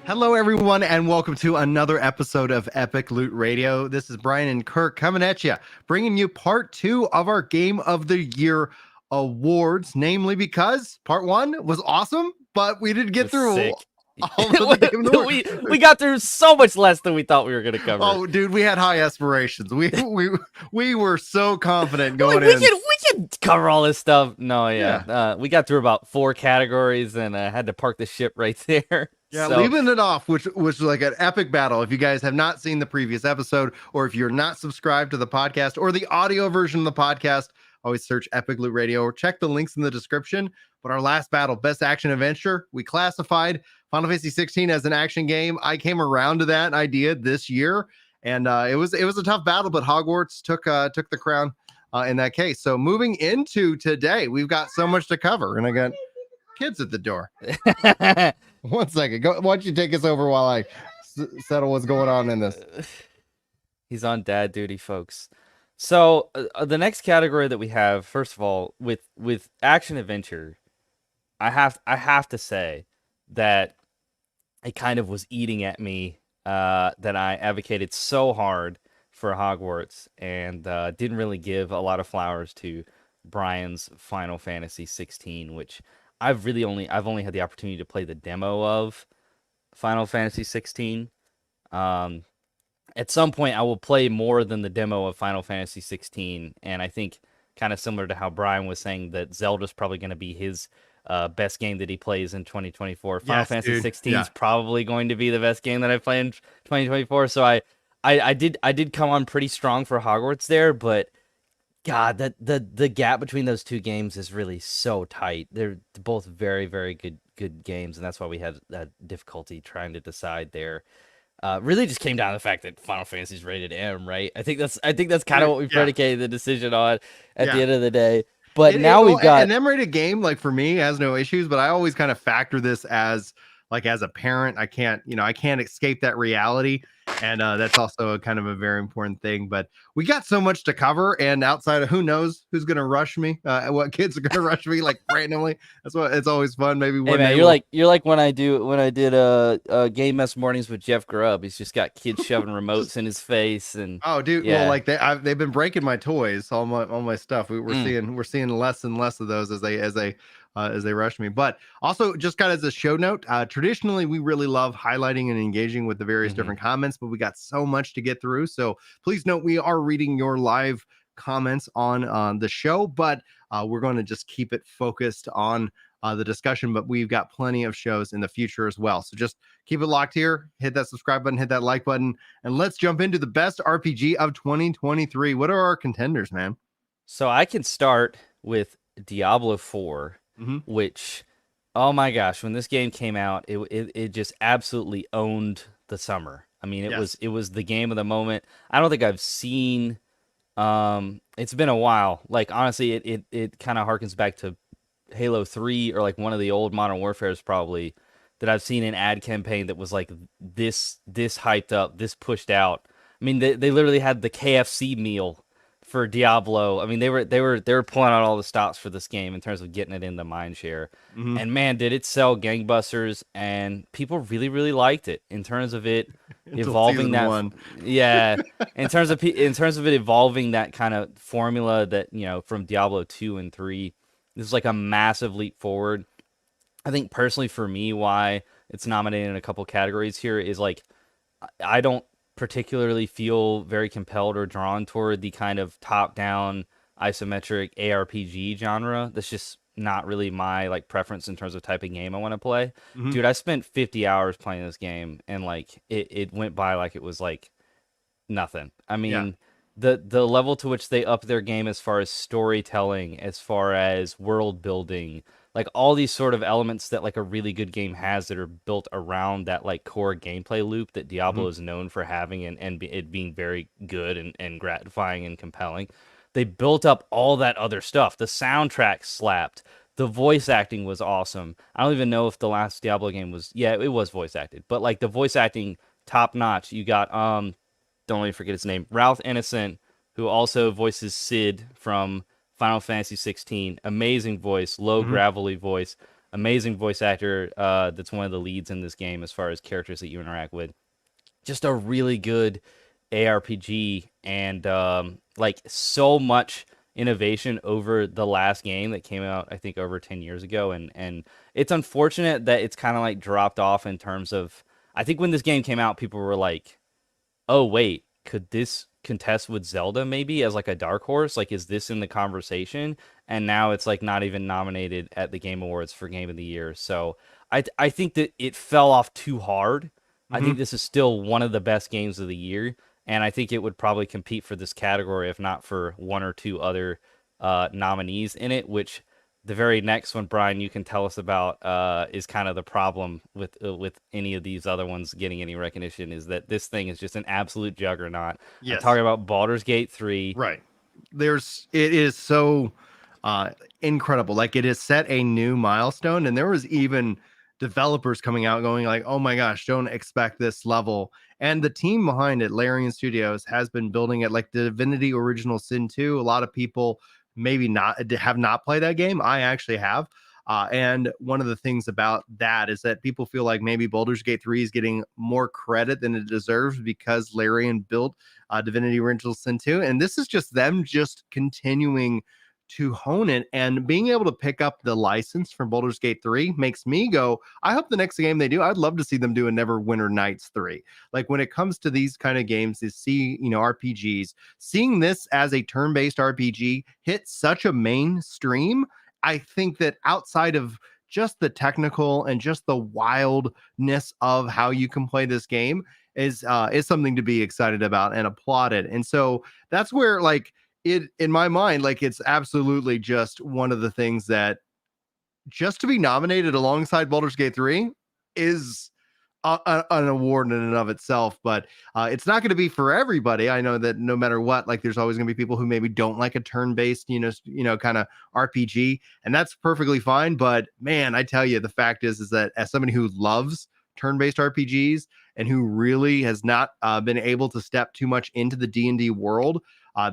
Hello, everyone, and welcome to another episode of Epic Loot Radio. This is Brian and Kirk coming at you, bringing you part 2 of our Game of the Year awards, namely because part 1 was awesome, but we didn't get through Sick. all of the Game of the Year. we got through so much less than we thought we were going to cover. Oh, dude, we had high aspirations. We were so confident going we in. We can cover all this stuff. No, yeah. We got through about 4 categories and had to park the ship right there. Yeah, So, leaving it off, which was like an epic battle. If you guys have not seen the previous episode, or if you're not subscribed to the podcast or the audio version of the podcast, always search Epic Loot Radio or check the links in the description. But our last battle, Best Action Adventure, we classified Final Fantasy 16 as an action game. I came around to that idea this year, and it was a tough battle, but Hogwarts took the crown in that case. So moving into today, we've got so much to cover, and I got kids at the door. 1 second. Why don't you take us over while I settle what's going on in this? He's on dad duty, folks. So the next category that we have, first of all, with action adventure, I have to say that it kind of was eating at me that I advocated so hard for Hogwarts and didn't really give a lot of flowers to Brian's Final Fantasy 16, which I've only had the opportunity to play the demo of Final Fantasy 16. At some point, I will play more than the demo of Final Fantasy 16, and I think kind of similar to how Brian was saying that Zelda's probably going to be his best game that he plays in 2024. Final Fantasy 16 is probably going to be the best game that I play in 2024. So I did come on pretty strong for Hogwarts there, but God, the gap between those two games is really so tight. They're both very, very good games, and that's why we had that difficulty trying to decide there. Really just came down to the fact that Final Fantasy is rated M, right? I think that's kind of what we predicated the decision on at the end of the day. But we've got an M-rated game. Like for me, has no issues, but I always kind of factor this as a parent. I can't escape that reality. And that's also kind of a very important thing. But we got so much to cover, and outside of who knows who's going to rush me, what kids are going to rush me like randomly. That's what it's always fun. Maybe one day you're like when I did Game Mess Mornings with Jeff Grubb. He's just got kids shoving remotes in his face, and oh, dude, well, like they've been breaking my toys, all my stuff. We're seeing less and less of those as they rush me. But also, just kind of as a show note, traditionally we really love highlighting and engaging with the various different comments, but we got so much to get through. So please note we are reading your live comments on the show, but we're going to just keep it focused on the discussion. But we've got plenty of shows in the future as well. So just keep it locked here. Hit that subscribe button, hit that like button, and let's jump into the best RPG of 2023. What are our contenders, man? So I can start with Diablo 4. Which, oh my gosh, when this game came out, it just absolutely owned the summer. I mean, it was the game of the moment. I don't think I've seen. It's been a while. Like honestly, it kind of harkens back to Halo 3 or like one of the old Modern Warfares probably that I've seen an ad campaign that was like this hyped up, this pushed out. I mean, they literally had the KFC meal for Diablo. I mean, they were pulling out all the stops for this game in terms of getting it in the mindshare. And man, did it sell gangbusters, and people really, really liked it in terms of it evolving that one. Yeah, in terms of it evolving that kind of formula that, from Diablo 2 and 3. This is like a massive leap forward. I think personally for me, why it's nominated in a couple categories here is like I don't particularly feel very compelled or drawn toward the kind of top-down isometric ARPG genre. That's just not really my like preference in terms of type of game I want to play. Dude, I spent 50 hours playing this game, and like it went by like it was like nothing. I mean, the level to which they up their game as far as storytelling, as far as world building, like all these sort of elements that like a really good game has that are built around that like core gameplay loop that Diablo is known for having, and it being very good and gratifying and compelling. They built up all that other stuff. The soundtrack slapped. The voice acting was awesome. I don't even know if the last Diablo game was, yeah, it was voice acted, but like the voice acting top notch. You got don't let me forget his name, Ralph Innocent, who also voices Sid from Final Fantasy 16. Amazing voice, low gravelly voice, amazing voice actor. That's one of the leads in this game as far as characters that you interact with. Just a really good ARPG, and like so much innovation over the last game that came out, I think, over 10 years ago. And it's unfortunate that it's kind of like dropped off in terms of, I think when this game came out, people were like, oh, wait, could this contest with Zelda maybe as like a dark horse? Like, is this in the conversation? And now it's like not even nominated at the Game Awards for Game of the Year. So I think that it fell off too hard. I think this is still one of the best games of the year. And I think it would probably compete for this category, if not for one or two other nominees in it, which the very next one, Brian, you can tell us about is kind of the problem with any of these other ones getting any recognition, is that this thing is just an absolute juggernaut. Yes. I'm talking about Baldur's Gate 3. Right. It is so incredible. Like, it has set a new milestone, and there was even developers coming out going like, oh my gosh, don't expect this level. And the team behind it, Larian Studios, has been building it like the Divinity Original Sin 2. A lot of people maybe have not played that game. I actually have. And one of the things about that is that people feel like maybe Baldur's Gate 3 is getting more credit than it deserves because Larian built Divinity Original Sin 2. And this is just them just continuing to hone it, and being able to pick up the license from Baldur's Gate 3 makes me go, I hope the next game they do, I'd love to see them do a Neverwinter Nights 3. Like, when it comes to these kind of games, RPGs, seeing this as a turn-based RPG hit such a mainstream, I think that outside of just the technical and just the wildness of how you can play this game is something to be excited about and applauded. And so that's where, like, it, in my mind, like, it's absolutely just one of the things that just to be nominated alongside Baldur's Gate 3 is an award in and of itself. But it's not going to be for everybody. I know that no matter what, like, there's always going to be people who maybe don't like a turn-based, kind of RPG, and that's perfectly fine. But man, I tell you, the fact is that as somebody who loves turn-based RPGs and who really has not been able to step too much into the D&D world,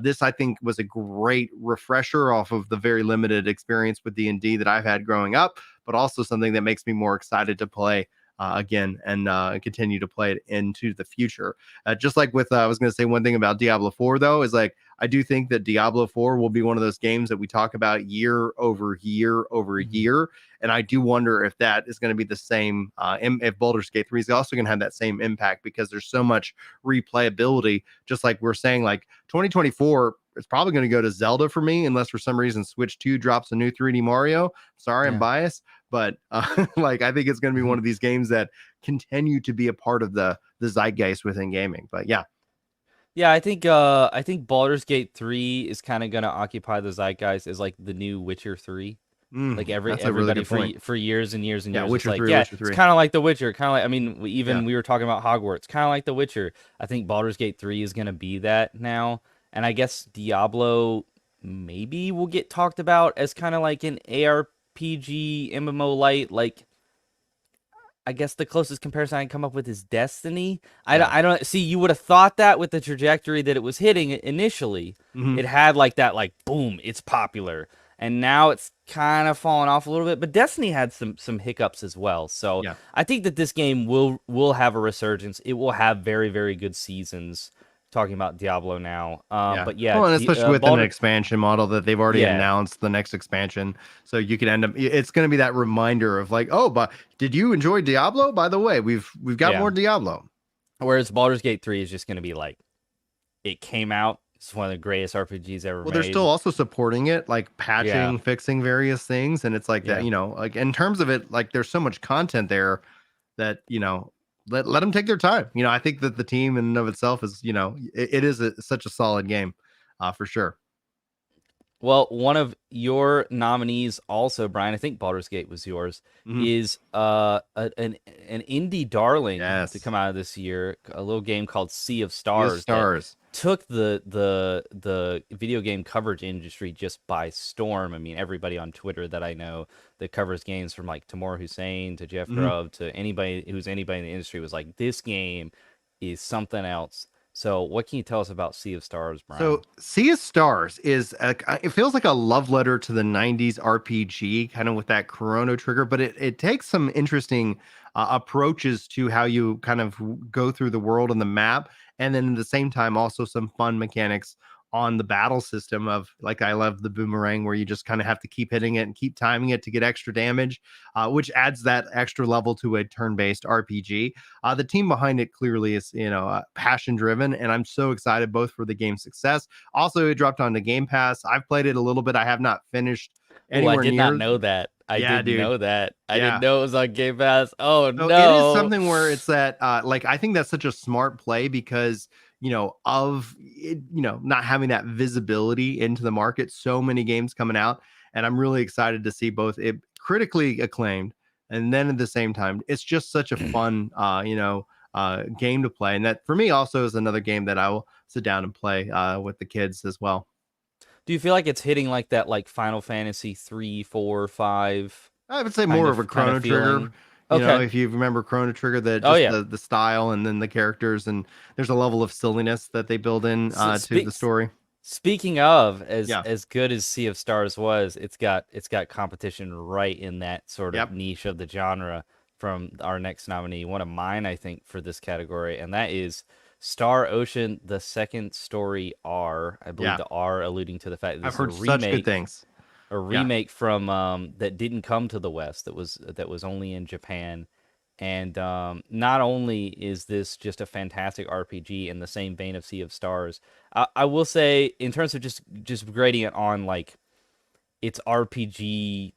this, I think, was a great refresher off of the very limited experience with D&D that I've had growing up, but also something that makes me more excited to play again and continue to play it into the future. Just like with, I was going to say one thing about Diablo 4, though, is like, I do think that Diablo 4 will be one of those games that we talk about year over year over year. And I do wonder if that is going to be the same, if Baldur's Gate 3 is also going to have that same impact, because there's so much replayability. Just like we're saying, like 2024, it's probably going to go to Zelda for me, unless for some reason Switch 2 drops a new 3D Mario. Sorry, I'm biased, but like, I think it's going to be one of these games that continue to be a part of the zeitgeist within gaming. But yeah. Yeah, I think Baldur's Gate 3 is kind of going to occupy the zeitgeist as like the new Witcher 3. Like everybody for years and years and years. Witcher 3, yeah, Witcher 3. It's kind of like The Witcher. Kind of like, I mean, we were talking about Hogwarts. Kind of like The Witcher. I think Baldur's Gate 3 is going to be that now. And I guess Diablo maybe will get talked about as kind of like an ARPG MMO light. Like, I guess the closest comparison I can come up with is Destiny. I don't see. You would have thought that with the trajectory that it was hitting initially, it had like that, like, boom, it's popular, and now it's kind of fallen off a little bit. But Destiny had some hiccups as well. So I think that this game will have a resurgence. It will have very, very good seasons. Talking about Diablo now, but yeah, well, and especially with an expansion model that they've already announced the next expansion, so you could end up, it's going to be that reminder of like, oh, but did you enjoy Diablo? By the way, we've got more Diablo. Whereas Baldur's Gate 3 is just going to be like, it came out, it's one of the greatest RPGs ever made. They're still also supporting it, like patching, fixing various things, and it's like that, like in terms of it, like there's so much content there that let them take their time. I think that the team in and of itself is, it is such a solid game, for sure. Well, one of your nominees also, Brian, I think Baldur's Gate was yours, is an indie darling to come out of this year, a little game called Sea of Stars that took the video game coverage industry just by storm. I mean, everybody on Twitter that I know that covers games, from like Tamor Hussein to Jeff Grubb to anybody in the industry, was like, this game is something else. So, what can you tell us about Sea of Stars, Brian? So, Sea of Stars it feels like a love letter to the 90s RPG, kind of with that Chrono Trigger, but it takes some interesting approaches to how you kind of go through the world and the map. And then at the same time, also some fun mechanics on the battle system of, like, I love the boomerang where you just kind of have to keep hitting it and keep timing it to get extra damage, which adds that extra level to a turn-based RPG. The team behind it clearly is, passion driven, and I'm so excited both for the game's success. Also, it dropped onto Game Pass. I've played it a little bit. I have not finished anywhere I did near. not know that. I didn't know that. I Yeah. didn't know it was on Game Pass. Oh, So no. it is something where it's that, I think that's such a smart play because, of it, not having that visibility into the market, so many games coming out. And I'm really excited to see both it critically acclaimed, and then at the same time, it's just such a fun, game to play. And that for me also is another game that I will sit down and play with the kids as well. Do you feel like it's hitting like that, like Final Fantasy 3, 4, 5? I would say more of a Chrono Trigger. Okay. If you remember Chrono Trigger, the style and then the characters, and there's a level of silliness that they build in to the story. Speaking of, as good as Sea of Stars was, it's got competition right in that sort of niche of the genre from our next nominee, one of mine, I think, for this category, and that is Star Ocean: The Second Story R. I believe the R alluding to the fact that this I've heard is a remake, such good things. A remake from that didn't come to the West. That was only in Japan. And not only is this just a fantastic RPG in the same vein of Sea of Stars, I will say, in terms of just grading it on like its RPG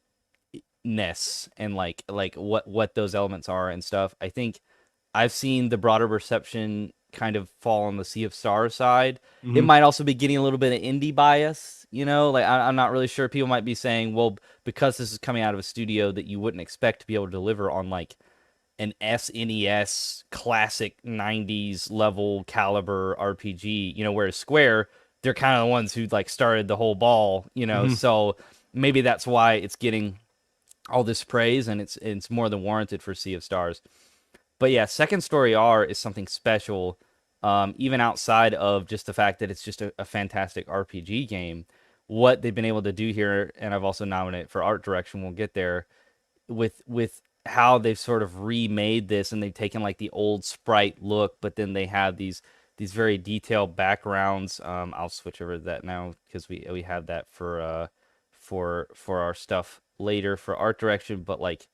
ness and like what those elements are and stuff, I think I've seen the broader reception kind of fall on the Sea of Stars side. It might also be getting a little bit of indie bias, like I'm not really sure. People might be saying, well, because this is coming out of a studio that you wouldn't expect to be able to deliver on like an SNES classic 90s level caliber RPG, whereas Square, they're kind of the ones who like started the whole ball, so maybe that's why it's getting all this praise, and it's more than warranted for Sea of Stars. But yeah, Second Story R is something special, even outside of just the fact that it's just a fantastic RPG game. What they've been able to do here, and I've also nominated for art direction, we'll get there, with how they've sort of remade this, and they've taken like the old sprite look, but then they have these very detailed backgrounds. I'll switch over to that now because we have that for our stuff later for art direction. But like,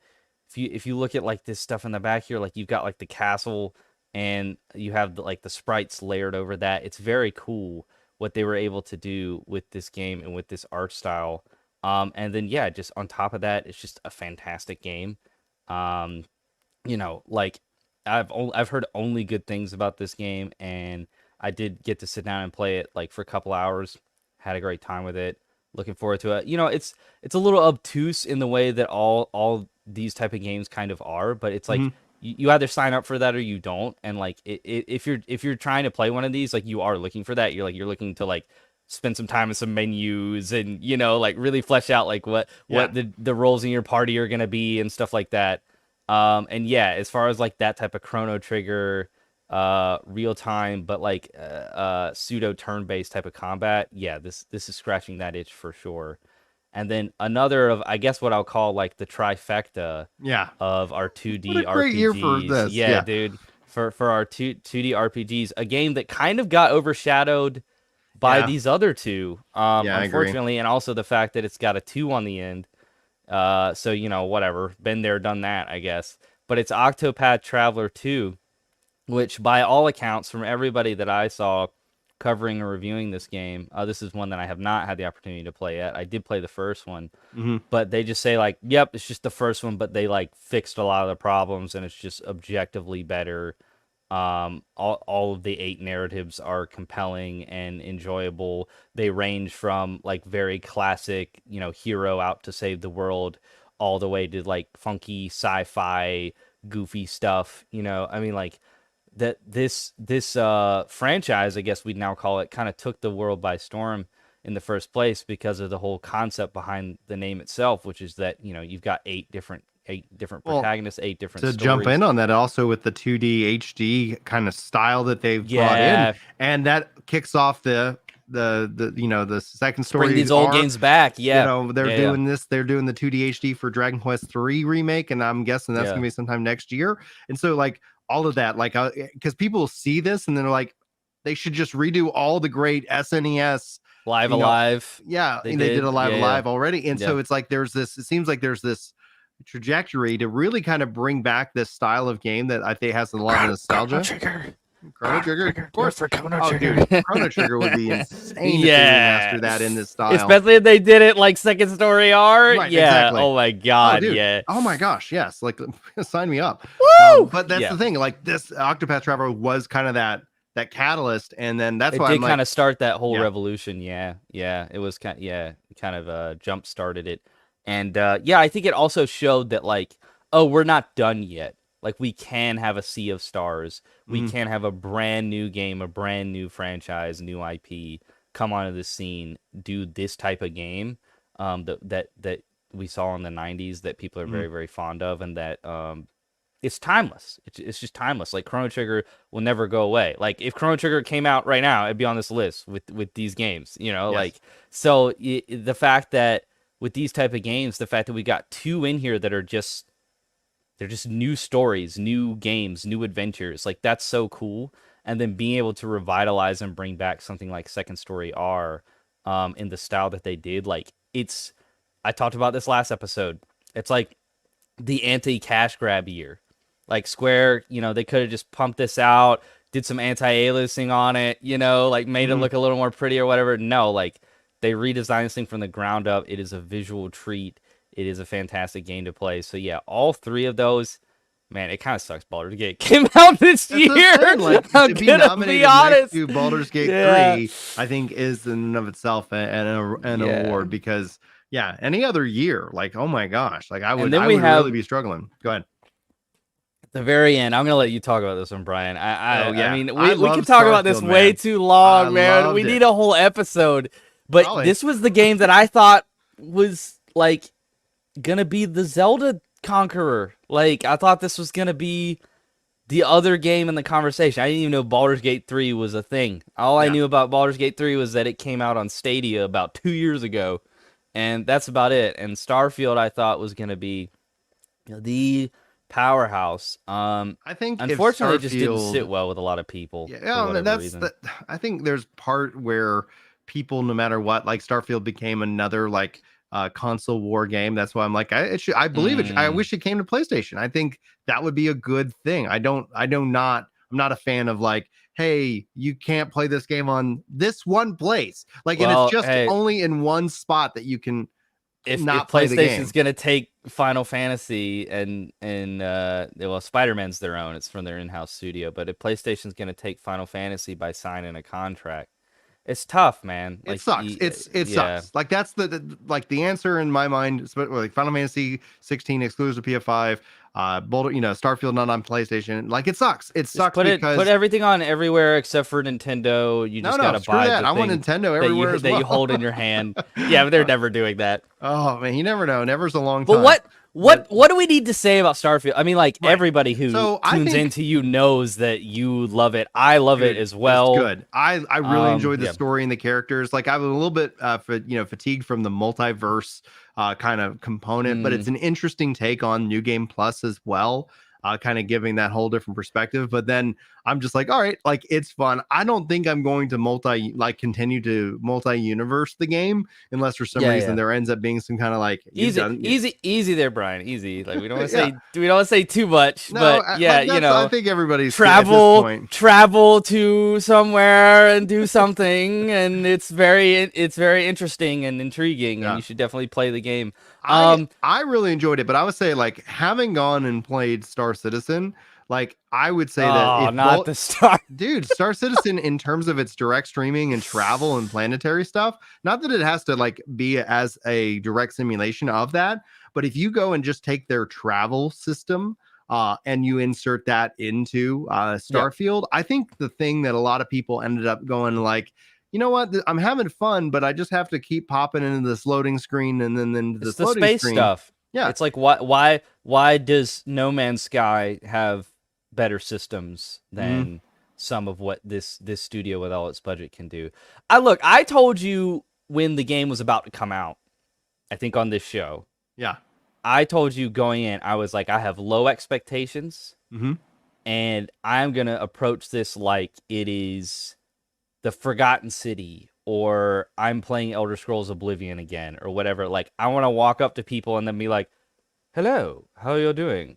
if you look at like this stuff in the back here, like you've got like the castle and you have the sprites layered over that. It's very cool what they were able to do with this game and with this art style. And then just on top of that, it's just a fantastic game. Like I've heard only good things about this game, and I did get to sit down and play it like for a couple hours. Had a great time with it. Looking forward to it. It's a little obtuse in the way that all these type of games kind of are, but it's like you either sign up for that or you don't. And like if you're trying to play one of these, like you are looking for that. You're looking to like spend some time with some menus and like really flesh out like what the roles in your party are gonna be and stuff like that. And yeah, as far as like that type of Chrono Trigger, real time, but like pseudo turn-based type of combat, this is scratching that itch for sure. And then another of, I guess, what I'll call like the trifecta of our 2D what a great RPGs. Year for this. Yeah, dude. For our 2D RPGs, a game that kind of got overshadowed by these other two, unfortunately, and also the fact that it's got a 2 on the end. So, whatever. Been there, done that, I guess. But it's Octopath Traveler 2, which by all accounts, from everybody that I saw covering or reviewing this game, this is one that I have not had the opportunity to play yet. I did play the first one, but they just say like, yep, it's just the first one, but they like fixed a lot of the problems and it's just objectively better. All of the 8 narratives are compelling and enjoyable. They range from like very classic, hero out to save the world, all the way to like funky sci-fi, goofy stuff. I mean, like that this franchise, I guess we'd now call it, kind of took the world by storm in the first place because of the whole concept behind the name itself, which is that you've got 8 different protagonists, 8 different to stories. jump in on that also with the 2D HD kind of style that they've brought in, and that kicks off the second story. Bring these old games back. They're doing this. They're doing the 2D HD for Dragon Quest 3 remake, and I'm guessing that's gonna be sometime next year. And so like all of that, like because people see this and then they're like, they should just redo all the great SNES Live Alive. They did a Live Alive already, and so it's like it seems like there's this trajectory to really kind of bring back this style of game that I think has a lot of nostalgia. Chrono Trigger, of course. For Chrono Trigger. Dude, Chrono Trigger would be insane if they remaster that in this style. Especially if they did it like Second Story R. Right, yeah. Exactly. Oh my god. Yeah. Oh my gosh. Yes. Like, sign me up. Woo! But that's the thing. Like, this Octopath Traveler was kind of that catalyst, and then that's why it did kind of start that whole revolution. Yeah. It was kind of jump started it. And I think it also showed that like, oh, we're not done yet. Like, we can have a Sea of Stars. We can have a brand new game, a brand new franchise, new IP come onto the scene, do this type of game that we saw in the 90s that people are very, very fond of, and that it's timeless. It's just timeless. Like, Chrono Trigger will never go away. Like, if Chrono Trigger came out right now, it'd be on this list with these games, like, so the fact that with these type of games, the fact that we got 2 in here that are they're just new stories, new games, new adventures. Like, that's so cool. And then being able to revitalize and bring back something like Second Story R in the style that they did. Like, I talked about this last episode. It's like the anti-cash grab year. Like, Square, they could have just pumped this out, did some anti-aliasing on it, like made it look a little more pretty or whatever. No, like, they redesigned this thing from the ground up. It is a visual treat. It is a fantastic game to play. So yeah, all 3 of those, man, it kind of sucks Baldur's Gate came out this year. Like, I'm to be gonna nominated be honest. next to Baldur's Gate 3, I think is in and of itself an award, because any other year, like, oh my gosh, like I would really be struggling. Go ahead. At the very end, I'm gonna let you talk about this one, Brian. I mean, we can talk about this man. way too long, man. We need a whole episode. But this was the game that I thought was like gonna be the Zelda conqueror. Like, I thought this was gonna be the other game in the conversation. I didn't even know Baldur's Gate 3 was a thing. All I knew about Baldur's Gate 3 was that it came out on Stadia about 2 years ago, and that's about it. And Starfield, I thought, was gonna be the powerhouse. I think unfortunately it just didn't sit well with a lot of people. I think there's part where people, no matter what, like, Starfield became another like console war game. That's why I'm like, I believe it. I wish it came to PlayStation. I think that would be a good thing. I'm not a fan of like, hey, you can't play this game on this one place. Like, and it's just only in one spot that you can. If PlayStation's gonna take Final Fantasy and Spider-Man's their own, it's from their in-house studio. But if PlayStation's gonna take Final Fantasy by signing a contract, it's tough, man. Like, it sucks. It sucks. Like, that's the answer in my mind. Like, Final Fantasy 16 exclusive PS5, Starfield not on PlayStation. Like, it sucks. It sucks. Put everything on everywhere except for Nintendo. You just gotta buy that. I want Nintendo everywhere that you hold in your hand. Yeah, but they're never doing that. Oh man, you never know. Never's a long time. But what do we need to say about Starfield? I mean, like, everybody who tunes into you knows that you love it. I love it as well. It's good. I really enjoyed the story and the characters. Like, I was a little bit fatigued from the multiverse kind of component, but it's an interesting take on New Game Plus as well. Kind of giving that whole different perspective. But then I'm just like, all right, like, it's fun. I don't think I'm going to continue to multi-universe the game unless for some reason there ends up being some kind of like easy there, Brian. Easy. Like, we don't want to say too much, but I think everybody's travel to somewhere and do something, and it's very interesting and intriguing, and you should definitely play the game. I really enjoyed it, but I would say, like, having gone and played Star Citizen, Like I would say that if not the Star dude, Star Citizen in terms of its direct streaming and travel and planetary stuff, not that it has to like be as a direct simulation of that, but if you go and just take their travel system and you insert that into Starfield, I think the thing that a lot of people ended up going like, you know what, I'm having fun, but I just have to keep popping into this loading screen and then into this loading space screen. Stuff. Yeah, it's like why does No Man's Sky have better systems than some of what this studio with all its budget can do? I told you when the game was about to come out, I think on this show. Yeah. I told you going in, I was like, I have low expectations, and I'm going to approach this like it is the Forgotten City, or I'm playing Elder Scrolls Oblivion again, or whatever. Like, I want to walk up to people and then be like, hello, how are you doing?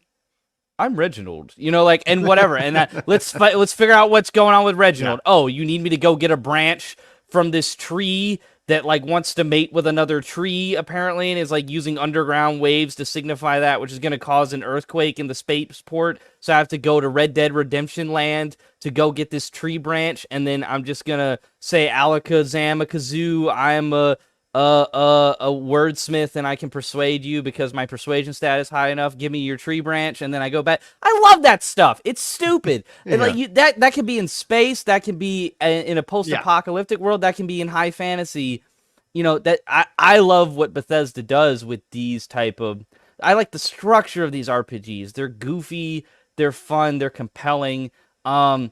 I'm Reginald, like, and whatever. And that, let's figure out what's going on with Reginald. Yeah. Oh, you need me to go get a branch from this tree that like wants to mate with another tree apparently, and is like using underground waves to signify that, which is going to cause an earthquake in the spaceport. So I have to go to Red Dead Redemption Land to go get this tree branch, and then I'm just gonna say Alakazam Kazoo, I'm a wordsmith and I can persuade you because my persuasion stat is high enough. Give me your tree branch, and then I go back. I love that stuff. It's stupid. Yeah. And like that can be in space, that can be in a post-apocalyptic world, that can be in high fantasy. That I love what Bethesda does with these type of. I like the structure of these RPGs. They're goofy, they're fun, they're compelling. And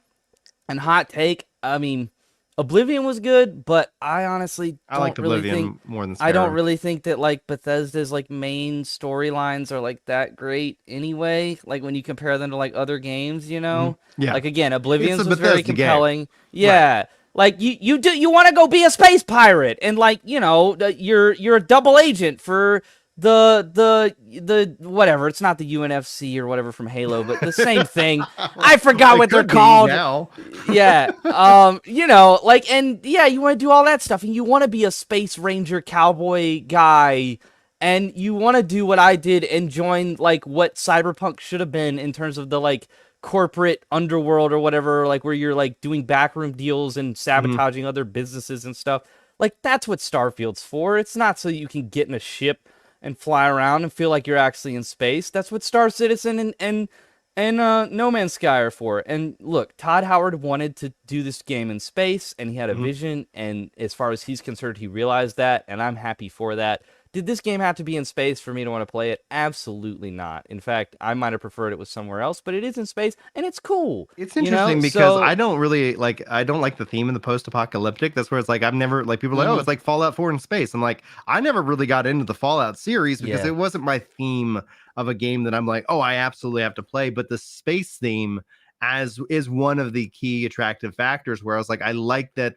hot take, I mean, Oblivion was good, but I honestly don't really think more than Skyrim. I don't really think that like Bethesda's like main storylines are like that great anyway. Like when you compare them to like other games, Yeah. Like again, Oblivion's was very compelling. Game. Yeah. Right. Like you want to go be a space pirate, and like you're a double agent for the whatever. It's not the UNFC or whatever from Halo, but the same thing. I forgot what they're called now. Yeah. Like, and yeah, you want to do all that stuff, and you want to be a space ranger cowboy guy, and you want to do what I did and join like what Cyberpunk should have been in terms of the like corporate underworld or whatever, like where you're like doing backroom deals and sabotaging other businesses and stuff. Like that's what Starfield's for. It's not so you can get in a ship and fly around and feel like you're actually in space. That's what Star Citizen and No Man's Sky are for. And look, Todd Howard wanted to do this game in space, and he had a vision, and as far as he's concerned, he realized that, and I'm happy for that. Did this game have to be in space for me to want to play it? Absolutely not. In fact, I might have preferred it was somewhere else, but it is in space, and it's cool. It's interesting because I don't like the theme of the post-apocalyptic. That's where it's like, I've never, like, people are like, oh, it's like Fallout 4 in space. I'm like, I never really got into the Fallout series because it wasn't my theme of a game that I'm like, oh, I absolutely have to play. But the space theme is one of the key attractive factors where I was like, I like that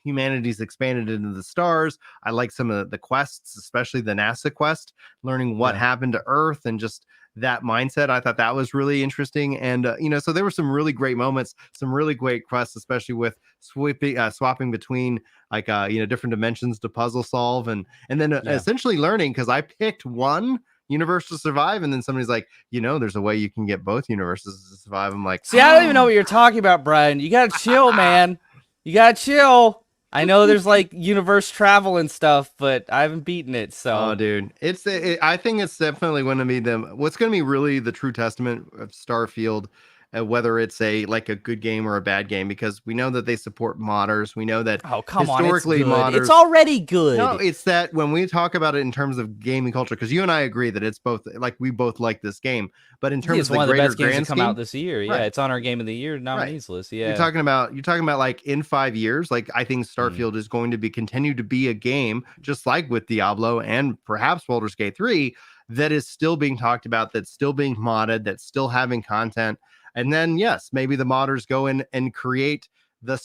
humanity's expanded into the stars. I like some of the quests, especially the NASA quest, learning what happened to Earth and just that mindset. I thought that was really interesting. And, so there were some really great moments, some really great quests, especially with swapping between like, different dimensions to puzzle solve and then essentially learning, because I picked one universe to survive, and then somebody's like, there's a way you can get both universes to survive. I'm like, see, I don't even know what you're talking about, Brian. You gotta chill, man. You gotta chill. I know there's like universe travel and stuff, but I haven't beaten it. So, oh, dude, I think it's definitely going to be what's going to be really the true testament of Starfield, whether it's a good game or a bad game, because we know that they support modders. We know that historically modders, it's already good. No, it's that when we talk about it in terms of gaming culture, because you and I agree that it's both, like, we both like this game, but in terms of the greater best games to come out this year, it's on our Game of the Year nominees list. Yeah, you're talking about like in 5 years, like I think Starfield is going to continue to be a game just like with Diablo and perhaps Baldur's Gate 3 that is still being talked about, that's still being modded, that's still having content. And then, yes, maybe the modders go in and create the,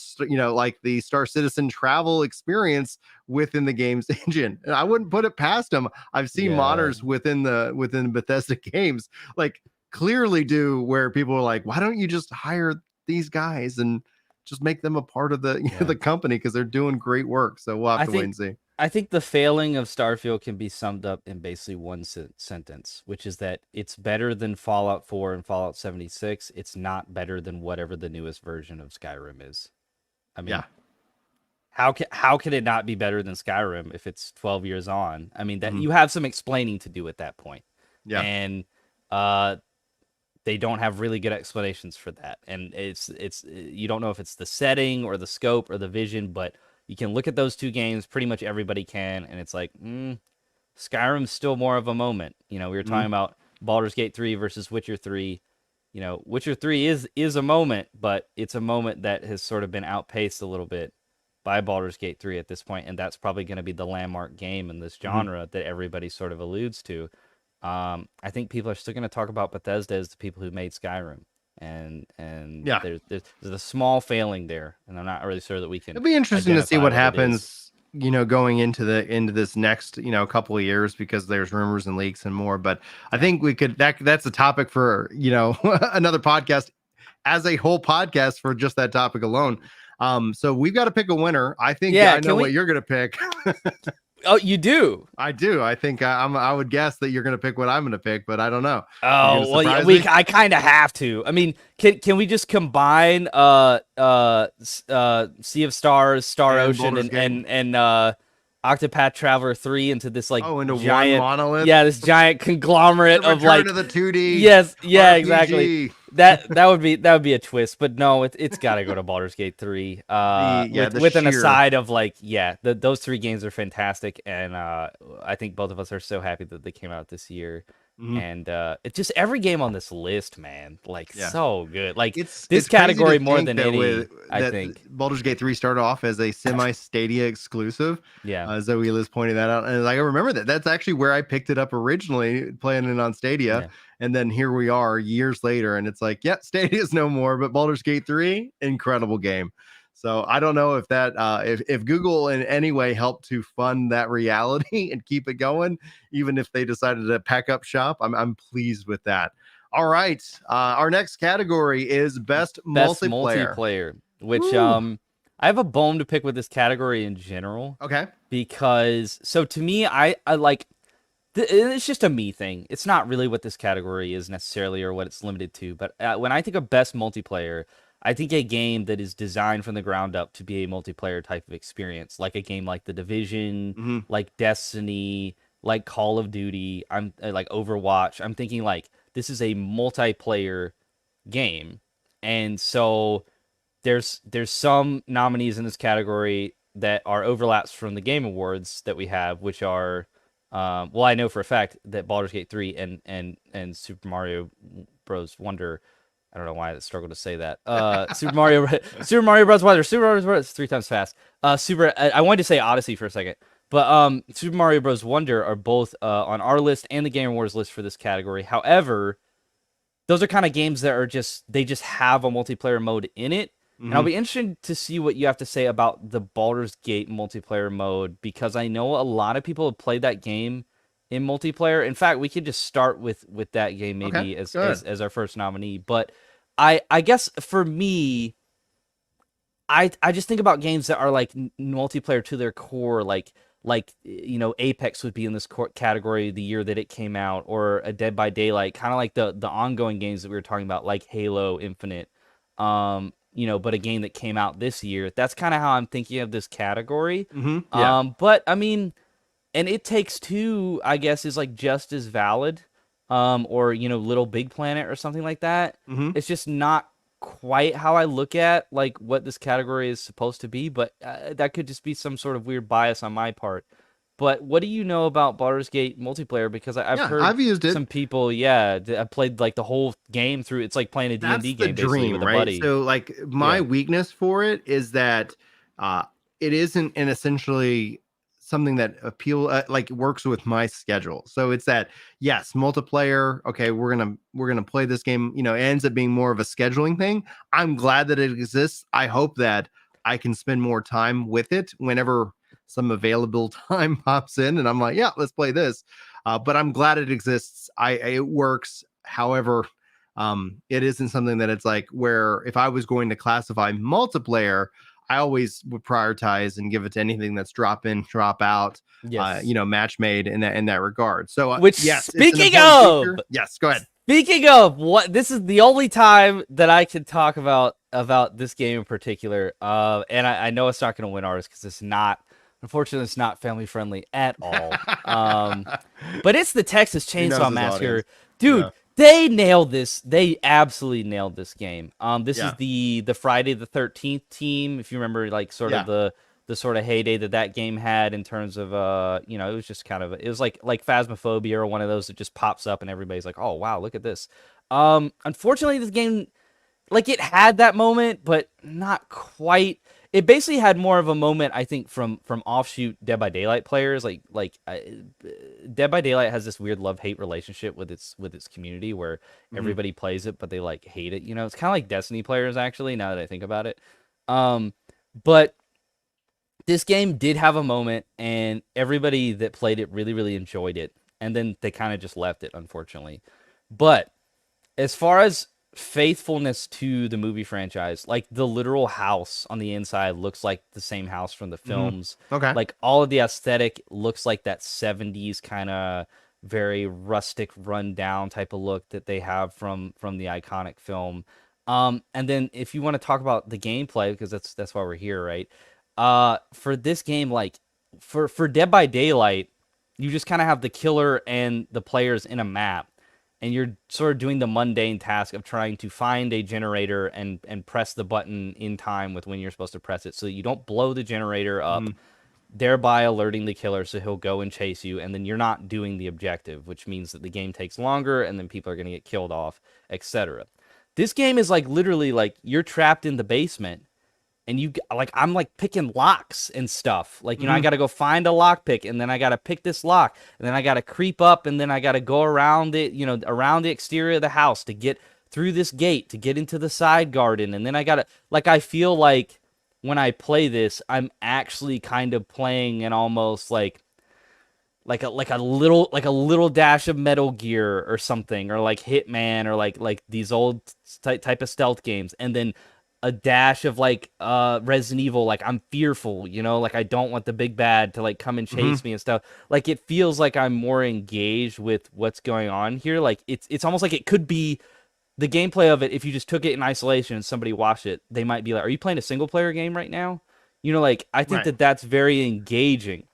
like the Star Citizen travel experience within the game's engine. And I wouldn't put it past them. I've seen modders within Bethesda games, like clearly do, where people are like, why don't you just hire these guys and just make them a part of the, the company? Because they're doing great work. So we'll have to wait and see. I think the failing of Starfield can be summed up in basically one sentence, which is that it's better than Fallout 4 and Fallout 76. It's not better than whatever the newest version of Skyrim is. I mean, how can it not be better than Skyrim if it's 12 years on? I mean, that you have some explaining to do at that point. Yeah. And they don't have really good explanations for that. And it's you don't know if it's the setting or the scope or the vision, but you can look at those two games, pretty much everybody can, and it's like, Skyrim's still more of a moment. You know, we were talking about Baldur's Gate 3 versus Witcher 3. You know, Witcher 3 is a moment, but it's a moment that has sort of been outpaced a little bit by Baldur's Gate 3 at this point, and that's probably going to be the landmark game in this genre that everybody sort of alludes to. I think people are still going to talk about Bethesda as the people who made Skyrim. And there's a small failing there, and I'm not really sure that we can. It'll be interesting to see what happens, you know, going into this next, you know, couple of years, because there's rumors and leaks and more. But I think we could that's a topic for, you know, another podcast, as a whole podcast for just that topic alone. So we've got to pick a winner. I think I know what you're gonna pick. Oh, you do? I do. I think I would guess that you're going to pick what I'm going to pick, but I don't know. Oh, well, I kind of have to. I mean, can we just combine Sea of Stars, Star Ocean, and Octopath Traveler 3 into this like into giant one monolith? Yeah, this giant conglomerate of like to the 2D. Yes, yeah, RPG. exactly. That would be a twist, but no, it's got to go to Baldur's Gate 3. With an aside of like, those three games are fantastic, and I think both of us are so happy that they came out this year. And it's just every game on this list, man, like so good. Like it's category more than any. I think Baldur's Gate 3 started off as a semi-Stadia exclusive. Yeah, Zoe Liz pointed that out, and like I remember that's actually where I picked it up originally, playing it on Stadia. Yeah. And then here we are years later, and it's like, Stadia's no more, but Baldur's Gate 3, incredible game. So I don't know if that if Google in any way helped to fund that reality and keep it going, even if they decided to pack up shop. I'm pleased with that. All right, our next category is best multiplayer, which I have a bone to pick with this category in general. Okay, because so to me, I like. It's just a me thing. It's not really what this category is necessarily or what it's limited to. But when I think of best multiplayer, I think a game that is designed from the ground up to be a multiplayer type of experience, like a game like The Division, like Destiny, like Call of Duty. I'm like Overwatch. I'm thinking like this is a multiplayer game, and so there's some nominees in this category that are overlaps from the Game Awards that we have, which are. Well, I know for a fact that Baldur's Gate 3 and Super Mario Bros. Wonder. I don't know why I struggled to say that. Super Mario Bros. Wonder. Super Mario Bros. 3 times fast. I wanted to say Odyssey for a second, but Super Mario Bros. Wonder are both on our list and the Game Awards list for this category. However, those are kind of games that are just have a multiplayer mode in it. And I'll be interested to see what you have to say about the Baldur's Gate multiplayer mode, because I know a lot of people have played that game in multiplayer. In fact, we could just start with that game maybe as our first nominee. But I guess for me, I just think about games that are like multiplayer to their core, like you know, Apex would be in this category the year that it came out, or a Dead by Daylight, kind of like the ongoing games that we were talking about, like Halo Infinite. You know, but a game that came out this year. That's kind of how I'm thinking of this category. But I mean, and It Takes Two, I guess, is like just as valid. Or, you know, Little Big Planet or something like that. It's just not quite how I look at like what this category is supposed to be, but that could just be some sort of weird bias on my part. But what do you know about Baldur's Gate multiplayer? Because I've used it. Some people, I played like the whole game through. It's like playing a D&D game basically with a buddy. So like my weakness for it is that it isn't an essentially something that works with my schedule. So it's that, yes, multiplayer. Okay, we're gonna play this game. You know, it ends up being more of a scheduling thing. I'm glad that it exists. I hope that I can spend more time with it whenever some available time pops in, and I'm like, yeah, let's play this. But I'm glad it exists. It works. However, it isn't something that it's like where if I was going to classify multiplayer, I always would prioritize and give it to anything that's drop in, drop out. Yes. Match made in that regard. So, which yes, speaking of, yes, go ahead. Speaking of what, this is the only time that I can talk about this game in particular. And I know it's not going to win ours because it's not. Unfortunately, it's not family friendly at all. But it's the Texas Chainsaw Massacre, dude. Yeah. They nailed this. They absolutely nailed this game. This is the Friday the 13th team. If you remember, like sort of the sort of heyday that game had in terms of it was just kind of, it was like Phasmophobia or one of those that just pops up and everybody's like, oh wow, look at this. Unfortunately, this game, like, it had that moment, but not quite. It basically had more of a moment, I think, from offshoot Dead by Daylight players. Dead by Daylight has this weird love-hate relationship with its community where everybody plays it, but they like hate it. It's kind of like Destiny players, actually, now that I think about it. But this game did have a moment, and everybody that played it really, really enjoyed it. And then they kind of just left it, unfortunately. But as far as faithfulness to the movie franchise, like the literal house on the inside looks like the same house from the films. Okay. Like all of the aesthetic looks like that 70s kind of very rustic, rundown type of look that they have from the iconic film. And then if you want to talk about the gameplay, because that's why we're here, right? For this game, like for Dead by Daylight, you just kind of have the killer and the players in a map, and you're sort of doing the mundane task of trying to find a generator and press the button in time with when you're supposed to press it, so that you don't blow the generator up, thereby alerting the killer so he'll go and chase you, and then you're not doing the objective, which means that the game takes longer, and then people are going to get killed off, etc. This game is like literally like you're trapped in the basement. And I'm like picking locks and stuff. Like, I got to go find a lock pick, and then I got to pick this lock, and then I got to creep up, and then I got to go around it, around the exterior of the house to get through this gate to get into the side garden. And then I got to, like, I feel like when I play this, I'm actually kind of playing an almost like a little dash of Metal Gear or something, or like Hitman, or like these old type of stealth games. And then a dash of like Resident Evil, like I'm fearful, like I don't want the big bad to like come and chase me and stuff. Like it feels like I'm more engaged with what's going on here. Like it's almost like it could be the gameplay of it. If you just took it in isolation and somebody watched it, they might be like, are you playing a single player game right now? Like I think that's very engaging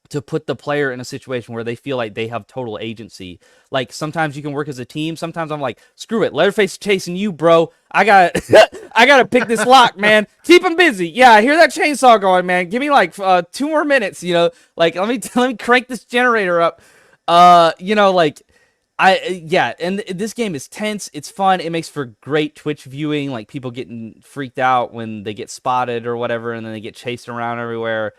to put the player in a situation where they feel like they have total agency. Like sometimes you can work as a team. Sometimes I'm like, screw it, Leatherface chasing you, bro. I gotta pick this lock, man. Keep him busy. Yeah, I hear that chainsaw going, man. Give me like 2 more minutes. Like let me crank this generator up. And this game is tense. It's fun. It makes for great Twitch viewing. Like people getting freaked out when they get spotted or whatever, and then they get chased around everywhere.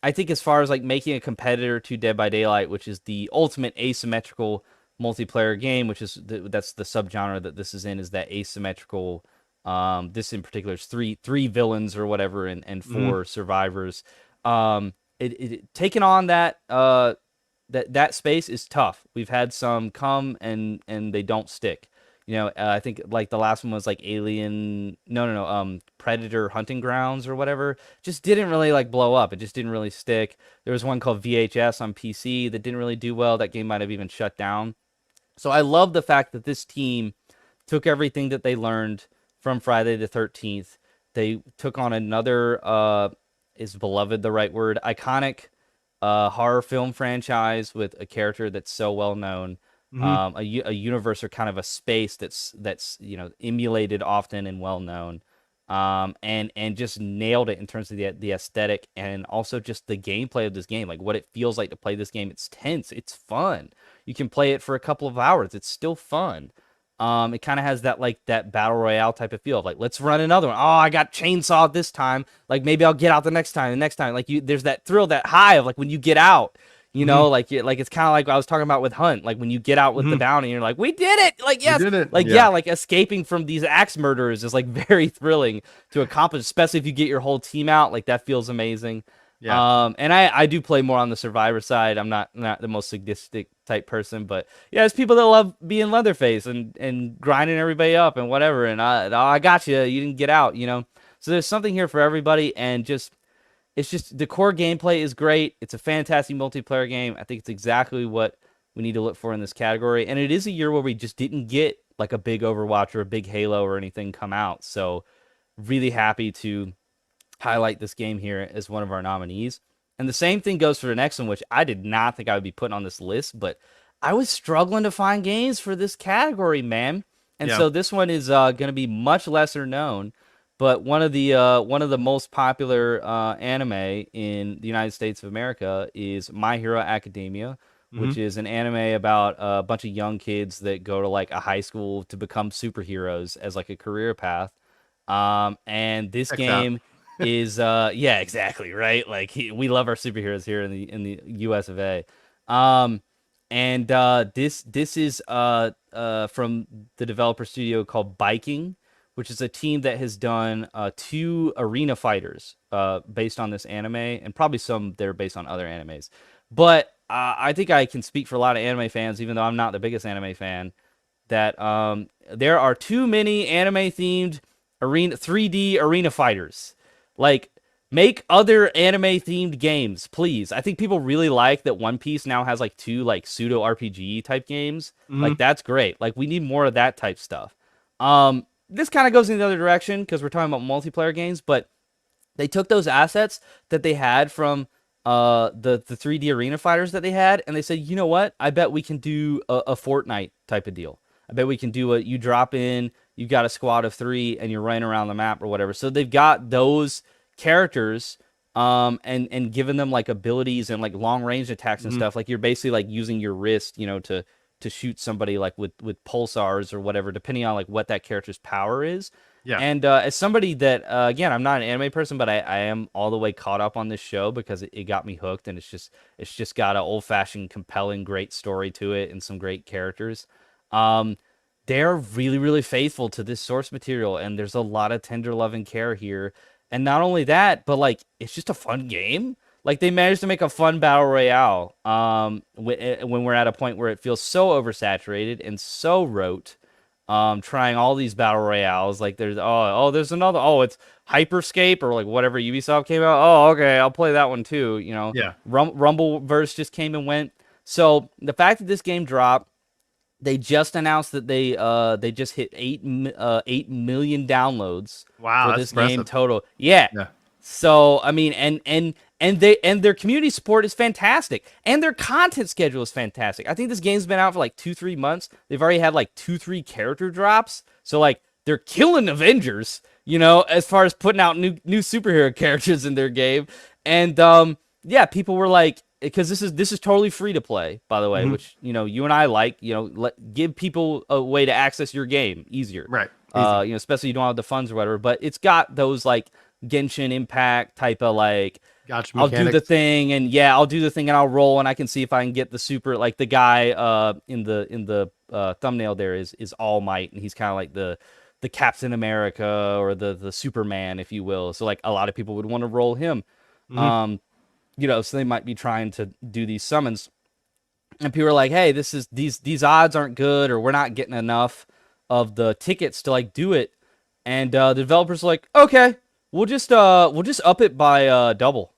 I think as far as like making a competitor to Dead by Daylight, which is the ultimate asymmetrical multiplayer game, which is that's the subgenre that this is in, is that asymmetrical. This in particular is three villains or whatever, and 4 survivors. Taking on that that space is tough. We've had some come and they don't stick. I think like the last one was like Predator Hunting Grounds or whatever. Just didn't really like blow up. It just didn't really stick. There was one called VHS on PC that didn't really do well. That game might have even shut down. So I love the fact that this team took everything that they learned from Friday the 13th. They took on another, is beloved the right word, iconic horror film franchise with a character that's so well known. A universe or kind of a space that's emulated often and well known, and just nailed it in terms of the aesthetic and also just the gameplay of this game, like what it feels like to play this game. It's tense, it's fun. You can play it for a couple of hours, it's still fun. It kind of has that like that battle royale type of feel of like, let's run another one. Oh, I got chainsaw this time, like maybe I'll get out the next time. Like there's that thrill, that high of like when you get out. Like it's kind of like I was talking about with Hunt. Like when you get out with the bounty, and you're like, we did it! Like, yes, did it. Like like escaping from these axe murderers is like very thrilling to accomplish, especially if you get your whole team out. Like that feels amazing. Yeah. And I do play more on the survivor side. I'm not the most sadistic type person, but yeah, there's people that love being Leatherface and grinding everybody up and whatever. And I got you. You didn't get out, So there's something here for everybody, and it's just the core gameplay is great. It's a fantastic multiplayer game. I think it's exactly what we need to look for in this category. And it is a year where we just didn't get like a big Overwatch or a big Halo or anything come out. So really happy to highlight this game here as one of our nominees. And the same thing goes for the next one, which I did not think I would be putting on this list, but I was struggling to find games for this category, man. And so this one is going to be much lesser known. But one of the most popular anime in the United States of America is My Hero Academia, which is an anime about a bunch of young kids that go to like a high school to become superheroes as like a career path. And this game is yeah, exactly, right? Like we love our superheroes here in the US of A. And this is from the developer studio called Biking, which is a team that has done 2 arena fighters based on this anime, and probably some that are based on other animes. But I think I can speak for a lot of anime fans, even though I'm not the biggest anime fan, that there are too many anime-themed 3D arena fighters. Like, make other anime-themed games, please. I think people really like that One Piece now has like 2 like pseudo RPG type games. Like, that's great. Like, we need more of that type stuff. This kind of goes in the other direction because we're talking about multiplayer games, but they took those assets that they had from the 3D arena fighters that they had, and they said, you know what? I bet we can do a Fortnite type of deal. I bet we can do you drop in, you've got a squad of 3, and you're running around the map or whatever. So they've got those characters and given them like abilities and like long range attacks and stuff. Like you're basically like using your wrist, you know, to shoot somebody like with pulsars or whatever, depending on like what that character's power is. Yeah. And as somebody that again, I'm not an anime person, but I am all the way caught up on this show because it got me hooked, and it's just got an old fashioned, compelling, great story to it and some great characters. They're really, really faithful to this source material, and there's a lot of tender love and care here. And not only that, but like it's just a fun game. Like they managed to make a fun battle royale when we're at a point where it feels so oversaturated and so rote. Trying all these battle royales, like there's there's another, it's Hyperscape or like whatever Ubisoft came out. Oh, okay, I'll play that one too. You know, yeah. Rumbleverse just came and went. So the fact that this game dropped, they just announced that they just hit 8 million downloads for this game total. Yeah. So I mean, and their community support is fantastic, and their content schedule is fantastic. I think this game's been out for like 2-3 months. They've already had like 2-3 character drops. So like they're killing Avengers, you know, as far as putting out new superhero characters in their game. And yeah, people were like, because this is totally free to play, by the way, which, you know, you and I like, you know, give people a way to access your game easier, right? You know, especially you don't have the funds or whatever. But it's got those like Genshin Impact type of like, gotcha, I'll do the thing, and yeah, I'll do the thing, and I'll roll, and I can see if I can get the super, like the guy in the thumbnail there is All Might, and he's kind of like the Captain America or the Superman, if you will. So like a lot of people would want to roll him, you know, so they might be trying to do these summons, and people are like, hey, these odds aren't good, or we're not getting enough of the tickets to like do it, and the developers are like, okay, we'll just up it by double.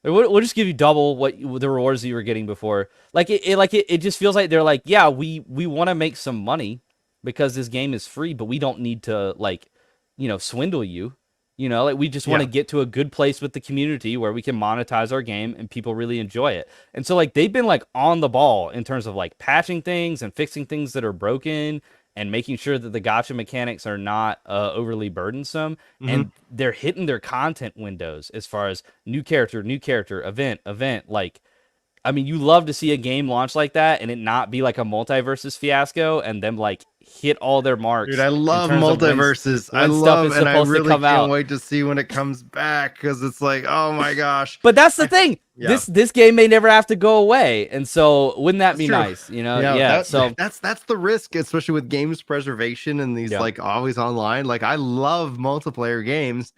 We'll just give you double what the rewards that you were getting before. Like it just feels like they're like, yeah, we want to make some money because this game is free, but we don't need to like, you know, swindle you. You know, like we just want to get to a good place with the community where we can monetize our game and people really enjoy it. And so like they've been like on the ball in terms of like patching things and fixing things that are broken and making sure that the gacha mechanics are not overly burdensome. And they're hitting their content windows as far as new character, event. Like, I mean, you love to see a game launch like that and it not be like a multiverses fiasco and them like hit all their marks. Dude, I love multiverses. I love, and I really can't wait to see when it comes back because it's like, oh my gosh. But that's the thing. This game may never have to go away, and so wouldn't that be nice? You know, so that's the risk, especially with games preservation and these like always online. Like I love multiplayer games.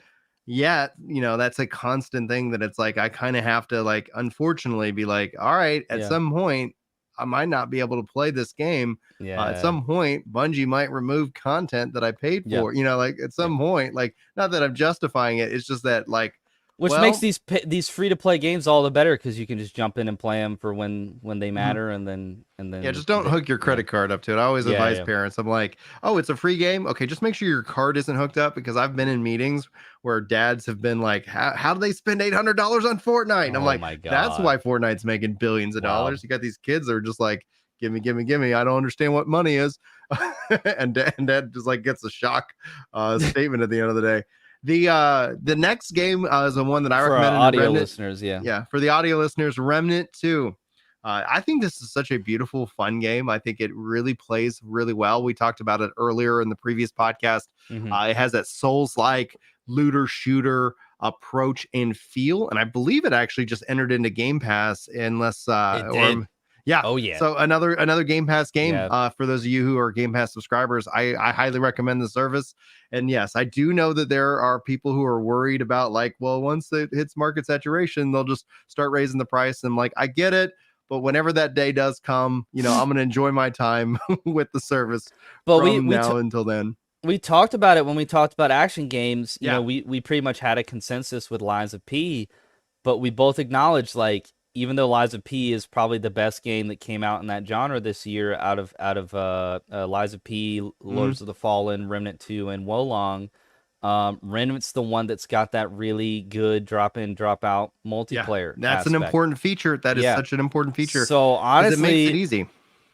Yet, you know, that's a constant thing that it's like I kind of have to like unfortunately be like, all right, at some point I might not be able to play this game. At some point, Bungie might remove content that I paid for. You know, like at some point, like not that I'm justifying it. It's just that like. Which makes these free to play games all the better because you can just jump in and play them for when they matter, and then just don't hook your credit card up to it. I always advise parents. I'm like, oh, it's a free game. Okay, just make sure your card isn't hooked up, because I've been in meetings where dads have been like, how do they spend $800 on Fortnite? And I'm like, my God. That's why Fortnite's making billions of dollars. You got these kids that are just like, give me. I don't understand what money is. and dad just like gets a shock statement at the end of the day. The next game is the one that I recommend for audio listeners. For the audio listeners, Remnant 2. I think this is such a beautiful, fun game. I think it really plays really well. We talked about it earlier in the previous podcast. It has that Souls-like looter shooter approach and feel, and I believe it actually just entered into Game Pass. Unless yeah. Oh yeah. So another Game Pass game. For those of you who are Game Pass subscribers, I highly recommend the service. And yes, I do know that there are people who are worried about like, well, once it hits market saturation, they'll just start raising the price. And like, I get it, but whenever that day does come, you know, I'm gonna enjoy my time with the service. But until then. We talked about it when we talked about action games. You know, we pretty much had a consensus with Lies of P, but we both acknowledged like, even though Lies of P is probably the best game that came out in that genre this year, out of Lies of P, Lords of the Fallen, Remnant 2, and Wolong, Remnant's the one that's got that really good drop in, drop out multiplayer. That's an important feature. That is such an important feature. So honestly, it makes it easy.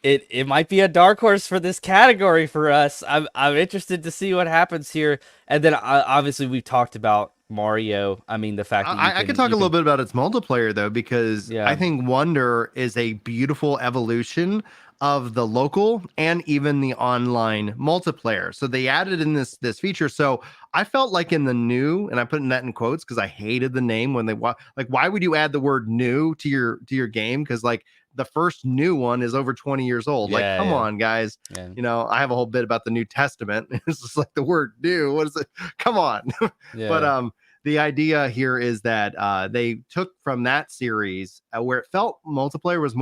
It might be a dark horse for this category for us. I'm interested to see what happens here. And then obviously we've talked about Mario. I mean, the fact that I could talk a little bit about its multiplayer though, because I think Wonder is a beautiful evolution of the local and even the online multiplayer. So they added in this feature. So I felt like in the new, and I'm putting that in quotes because I hated the name when they like, why would you add the word new to your game? Because like the first new one is over 20 years old. Like, come on, guys. You know, I have a whole bit about the New Testament. It's just like the word new. What is it? Come on. But the idea here is that they took from that series where it felt multiplayer was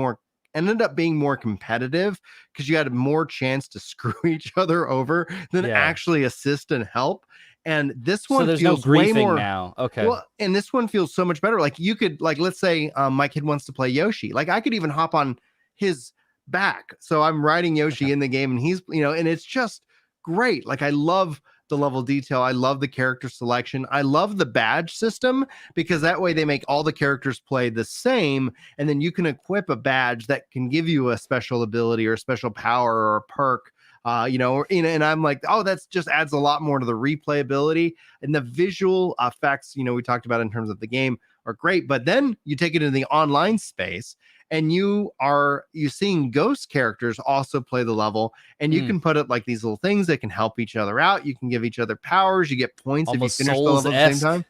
ended up being more competitive because you had more chance to screw each other over than actually assist and help. And this one feels way more now. Okay. Well, and this one feels so much better. Like you could, like, let's say my kid wants to play Yoshi. Like I could even hop on his back. So I'm riding Yoshi in the game, and he's, you know, and it's just great. Like I love the level detail. I love the character selection. I love the badge system because that way they make all the characters play the same, and then you can equip a badge that can give you a special ability or a special power or a perk. You know, and I'm like, oh, that's just adds a lot more to the replayability, and the visual effects, you know, we talked about in terms of the game are great, but then you take it into the online space and you're seeing ghost characters also play the level, and you can put up like these little things that can help each other out. You can give each other powers. You get points almost if you finish the level at the same time.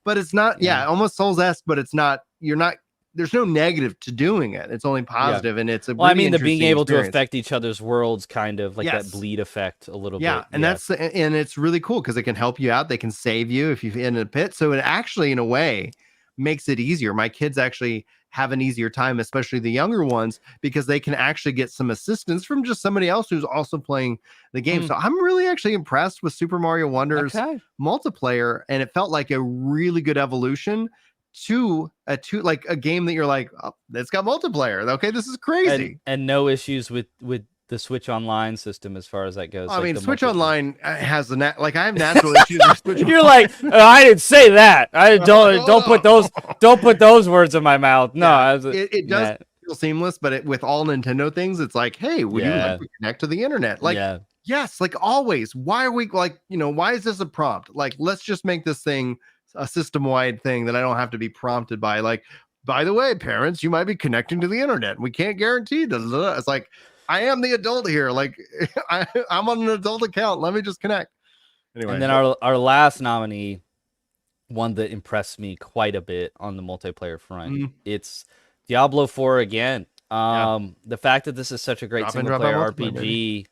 But it's not, almost Souls-esque, but it's not, there's no negative to doing it. It's only positive, and it's a really I mean, the being able to affect each other's worlds, kind of like that bleed effect a little bit. And and it's really cool because it can help you out. They can save you if you're in a pit. So it actually, in a way, makes it easier. My kids actually have an easier time, especially the younger ones, because they can actually get some assistance from just somebody else who's also playing the game. So I'm really actually impressed with Super Mario Wonder's multiplayer, and it felt like a really good evolution to like a game that you're like, oh, it's got multiplayer. Okay, this is crazy. And no issues with the Switch Online system as far as that goes. I mean, Switch Online has I have natural issues with Switch. You're like, I didn't say that. I don't put those words in my mouth. No, it does feel seamless, but with all Nintendo things, it's like, hey, would you like to connect to the internet? Like, yes, like always. Why are we like, you know, why is this a prompt? Like, let's just make this thing a system-wide thing that I don't have to be prompted by. Like, by the way, parents, you might be connecting to the internet. We can't guarantee that. It's like, I am the adult here. Like, I'm on an adult account. Let me just connect. Anyway. And then our last nominee, one that impressed me quite a bit on the multiplayer front, it's Diablo 4 again. The fact that this is such a great single-player RPG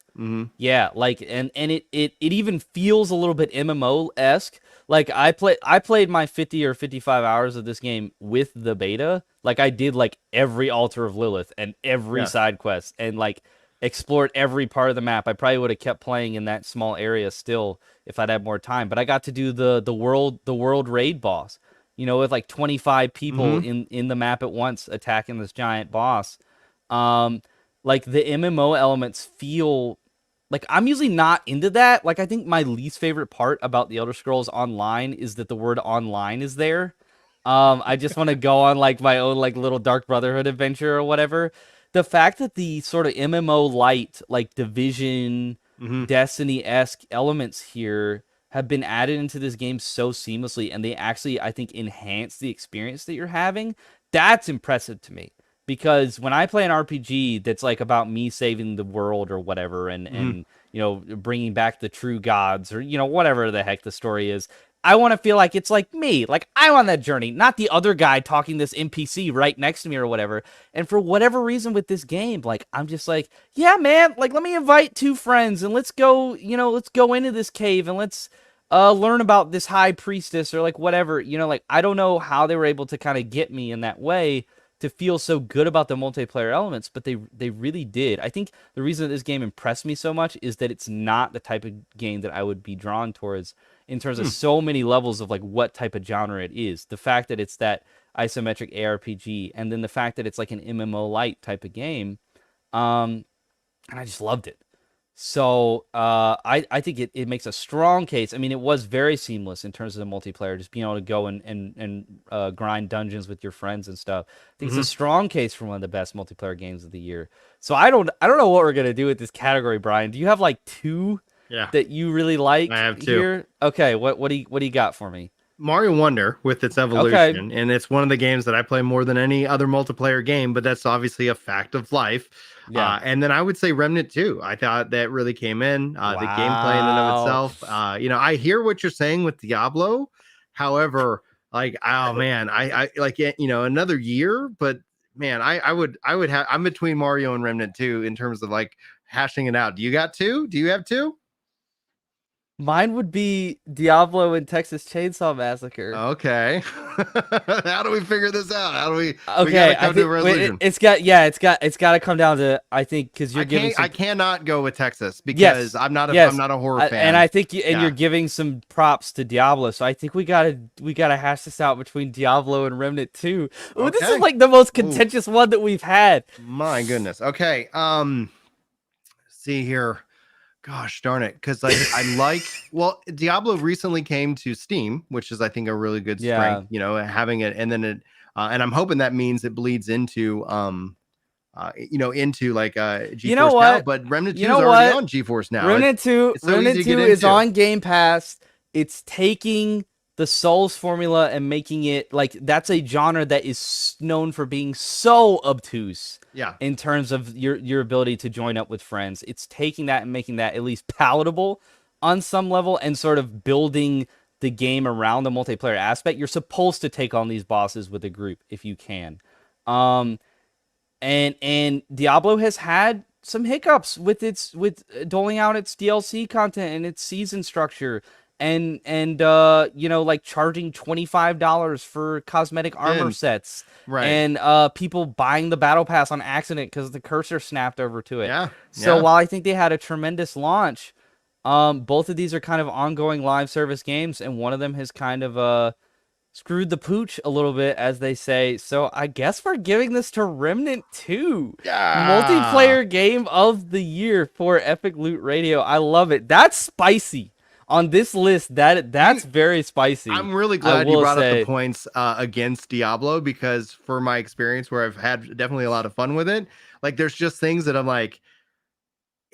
Yeah, like and it even feels a little bit MMO-esque. Like I played my 50 or 55 hours of this game with the beta. Like I did like every Altar of Lilith and every side quest and like explored every part of the map. I probably would have kept playing in that small area still if I'd had more time. But I got to do the world raid boss, with like 25 people in the map at once attacking this giant boss. Like the MMO elements feel like I'm usually not into that. Like I think my least favorite part about the Elder Scrolls Online is that the word online is there. I just want to go on like my own like little Dark Brotherhood adventure or whatever. The fact that the sort of MMO light, like Division, Destiny-esque elements here have been added into this game so seamlessly, and they actually, I think, enhance the experience that you're having. That's impressive to me. Because when I play an RPG that's like about me saving the world or whatever, and bringing back the true gods or whatever the heck the story is, I want to feel like it's like me, like I'm on that journey, not the other guy talking this NPC right next to me or whatever. And for whatever reason with this game, like I'm just like, yeah, man, like let me invite 2 friends and let's go into this cave and let's learn about this high priestess or like whatever. Like I don't know how they were able to kind of get me in that way to feel so good about the multiplayer elements, but they really did. I think the reason that this game impressed me so much is that it's not the type of game that I would be drawn towards in terms of so many levels of like what type of genre it is. The fact that it's that isometric ARPG, and then the fact that it's like an MMO light type of game, and I just loved it. So I think it makes a strong case. I mean, it was very seamless in terms of the multiplayer, just being able to go and grind dungeons with your friends and stuff. I think it's a strong case for one of the best multiplayer games of the year. So I don't know what we're gonna do with this category, Brian. Do you have like 2 that you really like? I have 2 here? Okay, what do you got for me? Mario Wonder with its evolution, and it's one of the games that I play more than any other multiplayer game, but that's obviously a fact of life. Yeah. And then I would say Remnant 2. I thought that really came in. The gameplay in and of itself. I hear what you're saying with Diablo. However, like, oh man, I like another year, but man, I would have. I'm between Mario and Remnant 2 in terms of like hashing it out. Do you got 2? Do you have 2? Mine would be Diablo and Texas Chainsaw Massacre. Okay. How do we figure this out? How do we? Okay, we gotta come to a resolution. It's got to come down to, I think, because you're giving. I cannot go with Texas because I'm not a horror fan. And I think you're giving some props to Diablo, so I think we gotta hash this out between Diablo and Remnant 2. Ooh, okay. This is like the most contentious one that we've had. My goodness. Okay. See here. Gosh darn it, because Diablo recently came to Steam, which is I think a really good strength. Having it, and then it, and I'm hoping that means it bleeds into into like GeForce Now. But Remnant 2 is already on GeForce Now. Remnant 2 is on Game Pass. It's taking the Souls formula and making it like that's a genre that is known for being so obtuse. Yeah. In terms of your ability to join up with friends, it's taking that and making that at least palatable on some level and sort of building the game around the multiplayer aspect. You're supposed to take on these bosses with a group if you can. And Diablo has had some hiccups with doling out its DLC content and its season structure. And like charging $25 for cosmetic armor sets, right? And people buying the battle pass on accident because the cursor snapped over to it. Yeah. So while I think they had a tremendous launch, both of these are kind of ongoing live service games, and one of them has kind of screwed the pooch a little bit, as they say. So I guess we're giving this to Remnant 2, multiplayer game of the year for Epic Loot Radio. I love it. That's spicy. On this list, that's very spicy. I'm really glad you brought up the points against Diablo, because for my experience where I've had definitely a lot of fun with it, like there's just things that I'm like,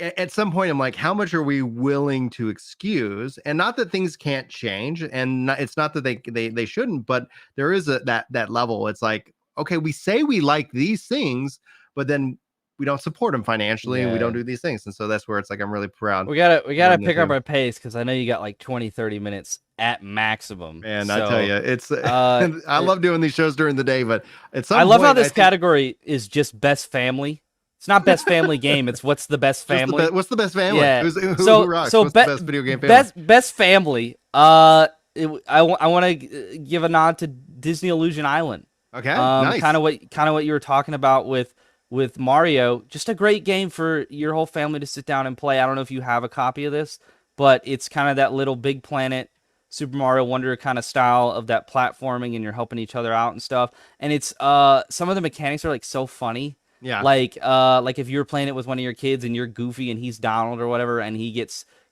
at some point I'm like, how much are we willing to excuse? And not that things can't change, and it's not that they shouldn't, but there is that level. It's like, okay, we say we like these things, but then we don't support them financially, and we don't do these things. And so that's where it's like, I'm really proud. We gotta pick up our pace, because I know you got like 20-30 minutes at maximum. And I tell you, it's I love doing these shows during the day, but it's I love how this category is just best family. It's not best family game. It's what's the best family. What's the best family? Yeah. Who rocks? So what's the best video game family? Best family. I want to give a nod to Disney Illusion Island. Okay, nice. Kind of what you were talking about with Mario. Just a great game for your whole family to sit down and play. I don't know if you have a copy of this, but it's kind of that little Big Planet Super Mario Wonder kind of style of that platforming, and you're helping each other out and stuff. And it's some of the mechanics are like so funny. Yeah. Like if you're playing it with one of your kids and you're Goofy and he's Donald or whatever, and he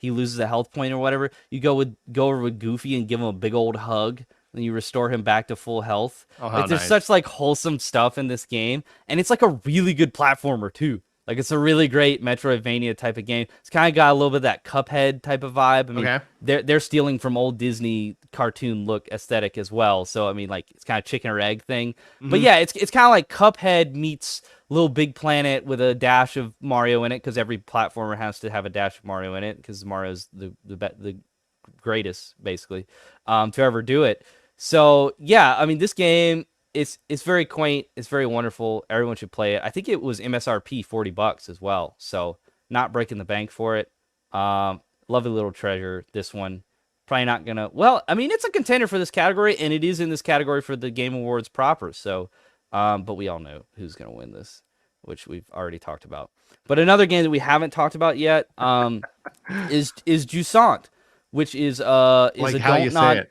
loses a health point or whatever, you go over with Goofy and give him a big old hug, and you restore him back to full health. Oh, like, there's nice. such like wholesome stuff in this game, and it's like a really good platformer too. Like, it's a really great Metroidvania type of game. It's kind of got a little bit of that Cuphead type of vibe. I mean, they're stealing from old Disney cartoon look aesthetic as well. So, I mean, like, it's kind of chicken or egg thing. Mm-hmm. But yeah, it's kind of like Cuphead meets Little Big Planet with a dash of Mario in it, because every platformer has to have a dash of Mario in it, because Mario's the greatest, basically, to ever do it. So, yeah, I mean, this game... It's very quaint. It's very wonderful. Everyone should play it. I think it was MSRP $40 as well. So not breaking the bank for it. Lovely little treasure. This one probably not gonna. Well, I mean, it's a contender for this category, and it is in this category for the Game Awards proper. So, but we all know who's gonna win this, which we've already talked about. But another game that we haven't talked about yet is Jusant, which is like a how don't you not. Say it.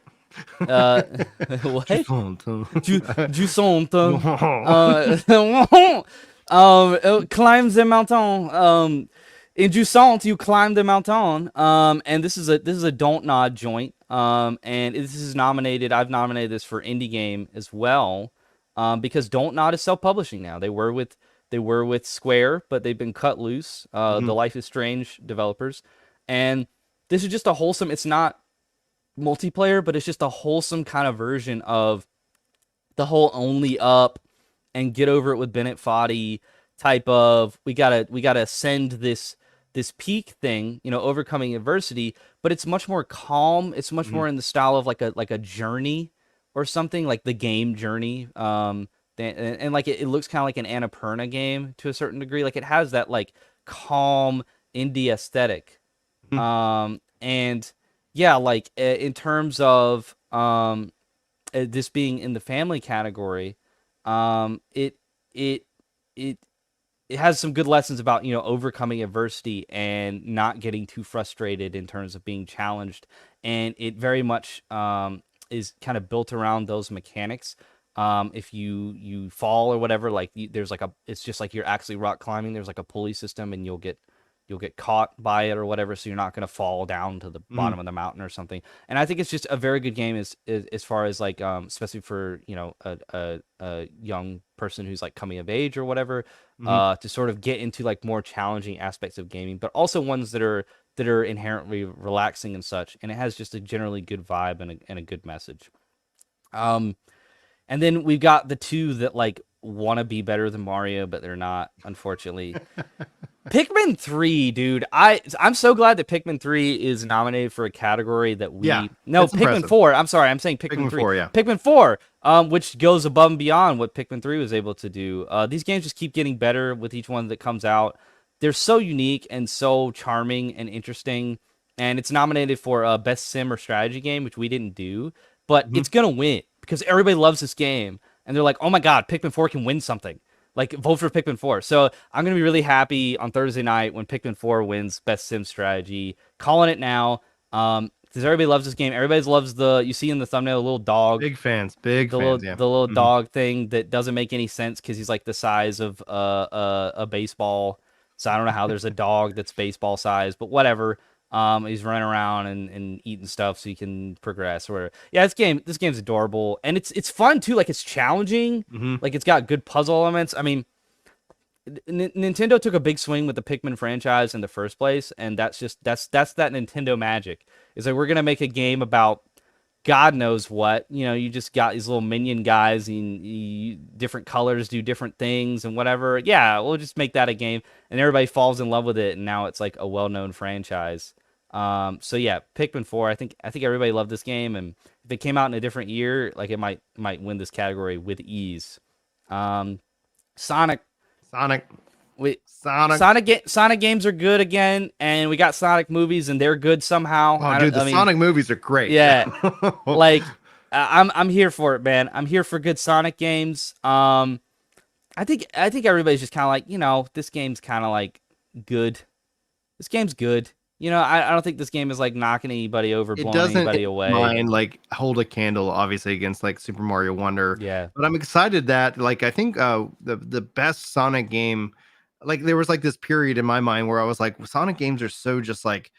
What? Climb the mountain. In Jusant, you climb the mountain. And this is a don't nod joint. And this is nominated. I've nominated this for indie game as well. Because Don't Nod is self-publishing now. They were with Square, but they've been cut loose. The Life is Strange developers, and this is just a wholesome. It's not multiplayer, but it's just a wholesome kind of version of the whole only up and get over it with Bennett Foddy type of we gotta send this peak thing, overcoming adversity, but it's much more calm. It's much more in the style of like a journey or something, like the game Journey. And like it looks kind of like an Annapurna game to a certain degree. Like, it has that like calm indie aesthetic. And yeah, like in terms of this being in the family category, it has some good lessons about overcoming adversity and not getting too frustrated in terms of being challenged, and it very much is kind of built around those mechanics. If you fall or whatever, like there's like it's just like you're actually rock climbing. There's like a pulley system, and you'll get caught by it or whatever, so you're not going to fall down to the bottom of the mountain or something. And I think it's just a very good game as far as like especially for a young person who's like coming of age or whatever, to sort of get into like more challenging aspects of gaming, but also ones that are inherently relaxing and such. And it has just a generally good vibe and a good message. And then we've got the two that like want to be better than Mario, but they're not, unfortunately. Pikmin 3, dude. I'm so glad that Pikmin 3 is nominated for a category that we... Yeah, no, Pikmin impressive. 4. I'm sorry, I'm saying Pikmin 3. 4, yeah. Pikmin 4, which goes above and beyond what Pikmin 3 was able to do. These games just keep getting better with each one that comes out. They're so unique and so charming and interesting, and it's nominated for Best Sim or Strategy Game, which we didn't do, but it's going to win because everybody loves this game, and they're like, oh my god, Pikmin 4 can win something. Like, vote for Pikmin 4. So I'm going to be really happy on Thursday night when Pikmin 4 wins Best Sim Strategy. Calling it now. Because everybody loves this game. Everybody loves you see in the thumbnail, a little dog. Big fans. The little dog thing that doesn't make any sense because he's like the size of a baseball. So I don't know how there's a dog that's baseball size, but whatever. He's running around and eating stuff so you can progress or whatever. Yeah, this game's adorable, and it's fun too. Like, it's challenging. Like, it's got good puzzle elements. I mean, Nintendo took a big swing with the Pikmin franchise in the first place, and that's that Nintendo magic. Is like, we're gonna make a game about God knows what. You just got these little minion guys, and different colors do different things and whatever. Yeah, we'll just make that a game, and everybody falls in love with it, and now it's like a well-known franchise. So yeah, Pikmin 4. I think everybody loved this game, and if it came out in a different year, like, it might win this category with ease. Sonic. Sonic games are good again, and we got Sonic movies, and they're good somehow. Oh, dude, the Sonic movies are great. Yeah, like I'm here for it, man. I'm here for good Sonic games. I think everybody's just kind of like, this game's kind of like good. This game's good. I don't think this game is like knocking anybody over, blowing anybody away. Mind like hold a candle, obviously, against like Super Mario Wonder. Yeah, but I'm excited that like I think the best Sonic game, like there was like this period in my mind where I was like, Sonic games are so just like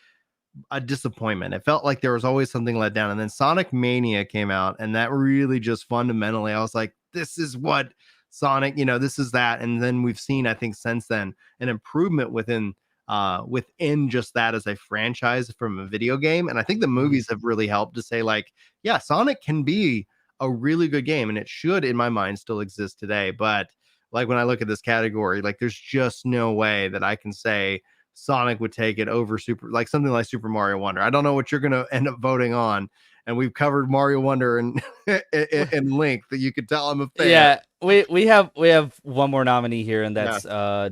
a disappointment. It felt like there was always something let down, and then Sonic Mania came out, and that really just fundamentally, I was like, this is what Sonic, this is that. And then we've seen, I think, since then, an improvement within just that as a franchise from a video game. And I think the movies have really helped to say like, yeah, Sonic can be a really good game, and it should, in my mind, still exist today. But like when I look at this category, like there's just no way that I can say Sonic would take it over something like Super Mario Wonder. I don't know what you're going to end up voting on. And we've covered Mario Wonder in length, that you could tell I'm a fan. Yeah, we have one more nominee here, and that's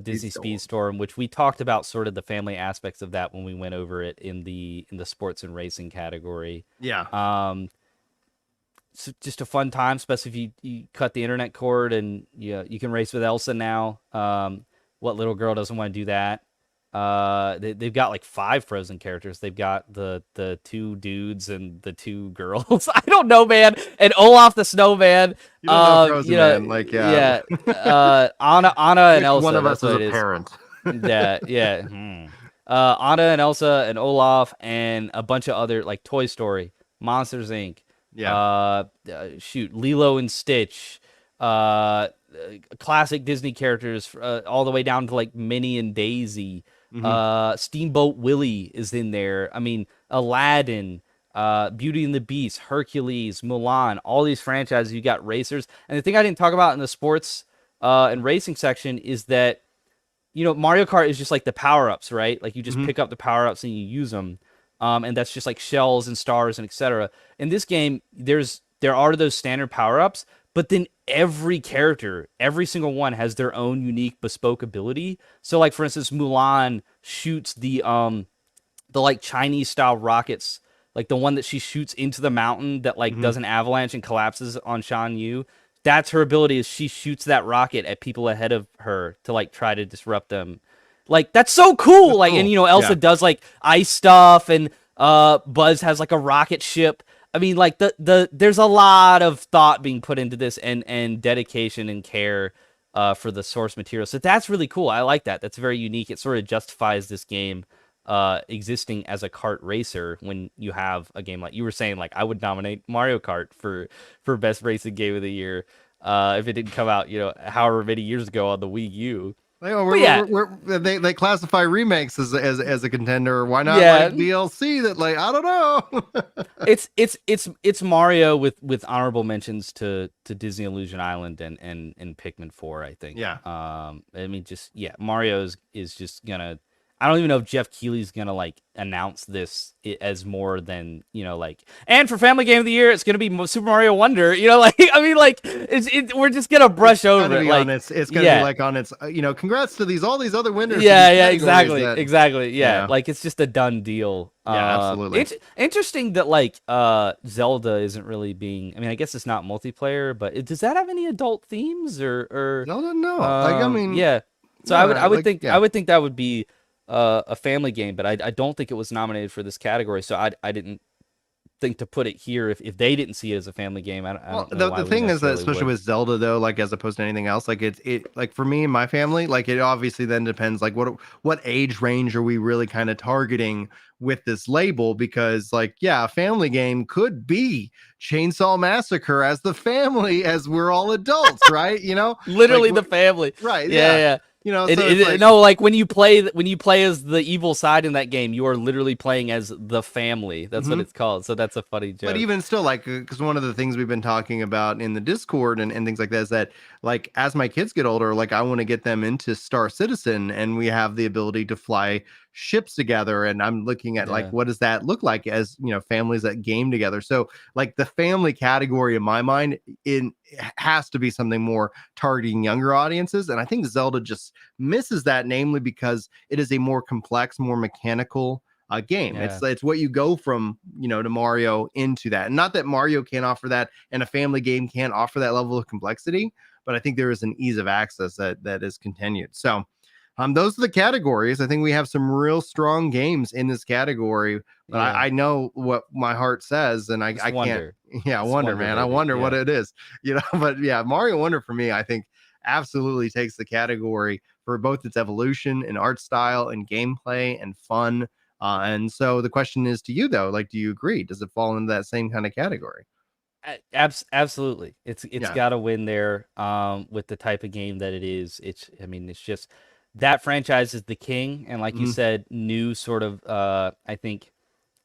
Disney Speedstorm, which we talked about sort of the family aspects of that when we went over it in the sports and racing category. Yeah. It's just a fun time, especially if you cut the internet cord and you can race with Elsa now. What little girl doesn't want to do that? They've got like 5 Frozen characters. They've got the 2 dudes and the 2 girls. I don't know, man. And Olaf the Snowman. You don't know Frozen, man. Like, yeah. Anna and Elsa. One of us is a parent. Yeah. Anna and Elsa and Olaf and a bunch of other, like Toy Story, Monsters Inc. Yeah. Lilo and Stitch. Classic Disney characters, all the way down to like Minnie and Daisy. Steamboat Willie is in there. I mean, Aladdin, Beauty and the Beast, Hercules, Mulan, all these franchises. You got racers. And the thing I didn't talk about in the sports and racing section is that, Mario Kart is just like the power-ups, right? Like you just pick up the power-ups and you use them. And that's just like shells and stars and etc. In this game, there are those standard power-ups, but then every character, every single one has their own unique bespoke ability. So like, for instance, Mulan shoots the like Chinese style rockets, like the one that she shoots into the mountain that like does an avalanche and collapses on Shan Yu. That's her ability, is she shoots that rocket at people ahead of her to like try to disrupt them. Like that's so cool. That's like, cool. And Elsa does like ice stuff, and Buzz has like a rocket ship. I mean, like there's a lot of thought being put into this, and dedication and care for the source material. So that's really cool. I like that. That's very unique. It sort of justifies this game existing as a kart racer when you have a game like you were saying. Like I would nominate Mario Kart for best racing game of the year if it didn't come out, however many years ago on the Wii U. They classify remakes as a contender. Why not like DLC that like I don't know. It's Mario with honorable mentions to Disney Illusion Island and Pikmin 4, I think. Yeah. I mean, Mario is just gonna. I don't even know if Jeff Keighley's gonna like announce this as more than and for Family Game of the Year, it's gonna be Super Mario Wonder. I mean, like we're just gonna brush over it. Like it's gonna be like on its. Congrats to all these other winners. Yeah, exactly. Yeah, like it's just a done deal. Yeah, absolutely. It's interesting that like Zelda isn't really being. I mean, I guess it's not multiplayer, but does that have any adult themes or? No. Yeah. So I would think that would be a family game, but I don't think it was nominated for this category, so I didn't think to put it here if they didn't see it as a family game. I don't know the thing is that especially with Zelda though, like as opposed to anything else, like it like for me and my family, like it obviously then depends like what age range are we really kind of targeting with this label, because like a family game could be Chainsaw Massacre as the family, as we're all adults, right? Literally the family, right? Yeah. Like when you play as the evil side in that game, you are literally playing as the family. That's what it's called. So that's a funny joke. But even still, like, because one of the things we've been talking about in the Discord and things like that is that, like, as my kids get older, like, I want to get them into Star Citizen, and we have the ability to fly ships together, and I'm looking at like what does that look like as families that game together. So like the family category in my mind has to be something more targeting younger audiences, and I think Zelda just misses that, namely because it is a more complex, more mechanical game. It's what you go from to Mario into that, and not that Mario can't offer that and a family game can't offer that level of complexity, but I think there is an ease of access that is continued. So those are the categories. I think we have some real strong games in this category, but I know what my heart says, and I can't. Yeah, Wonder, man. I wonder what it is, But yeah, Mario Wonder for me, I think absolutely takes the category for both its evolution and art style and gameplay and fun. And so the question is to you though, like, do you agree? Does it fall into that same kind of category? Absolutely. It's got to win there with the type of game that it is. It's just that franchise is the king, and like you said, new sort of I think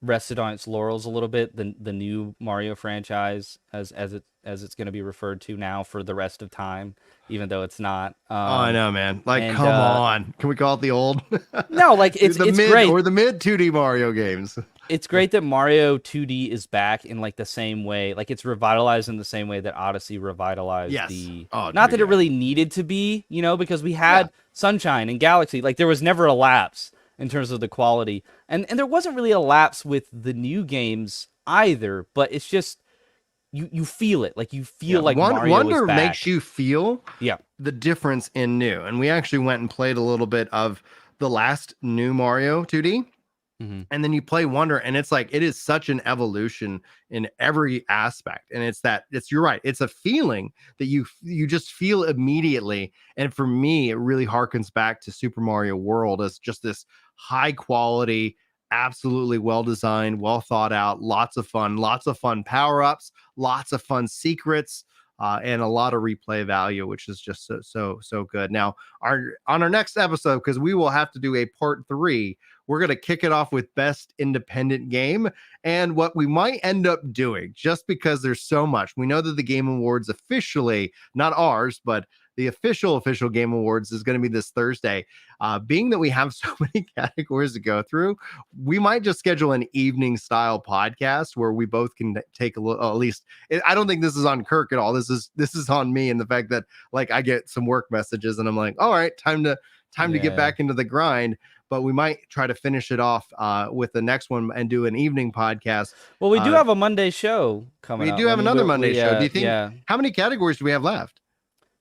rested on its laurels a little bit. The new Mario franchise as it's going to be referred to now for the rest of time, even though it's not. I know, man. Like, come on. Can we call it the old? No, like it's mid, great. Or the mid 2D Mario games. It's great that Mario 2D is back in like the same way, like it's revitalized in the same way that Odyssey revitalized not that it really needed to be, because we had Sunshine and Galaxy. Like there was never a lapse in terms of the quality. And there wasn't really a lapse with the new games either, but it's just you feel it. Like you feel like Mario Wonder is back. Makes you feel the difference in new. And we actually went and played a little bit of the last new Mario 2D. And then you play Wonder, and it's like it is such an evolution in every aspect. And you're right. It's a feeling that you just feel immediately. And for me, it really harkens back to Super Mario World as just this high quality, absolutely well designed, well thought out, lots of fun power-ups, lots of fun secrets. And a lot of replay value, which is just so good. Now, on our next episode, because we will have to do a part 3, we're going to kick it off with best independent game. And what we might end up doing, just because there's so much, we know that the Game Awards officially, not ours, but the official Game Awards is going to be this Thursday. Being that we have so many categories to go through, we might just schedule an evening style podcast where we both can take a little, at least, I don't think this is on Kirk at all. This is on me, and the fact that like I get some work messages and I'm like, all right, time to get back into the grind. But we might try to finish it off with the next one and do an evening podcast. Well, we do have a Monday show coming up. We do have another Monday show. Do you think, how many categories do we have left?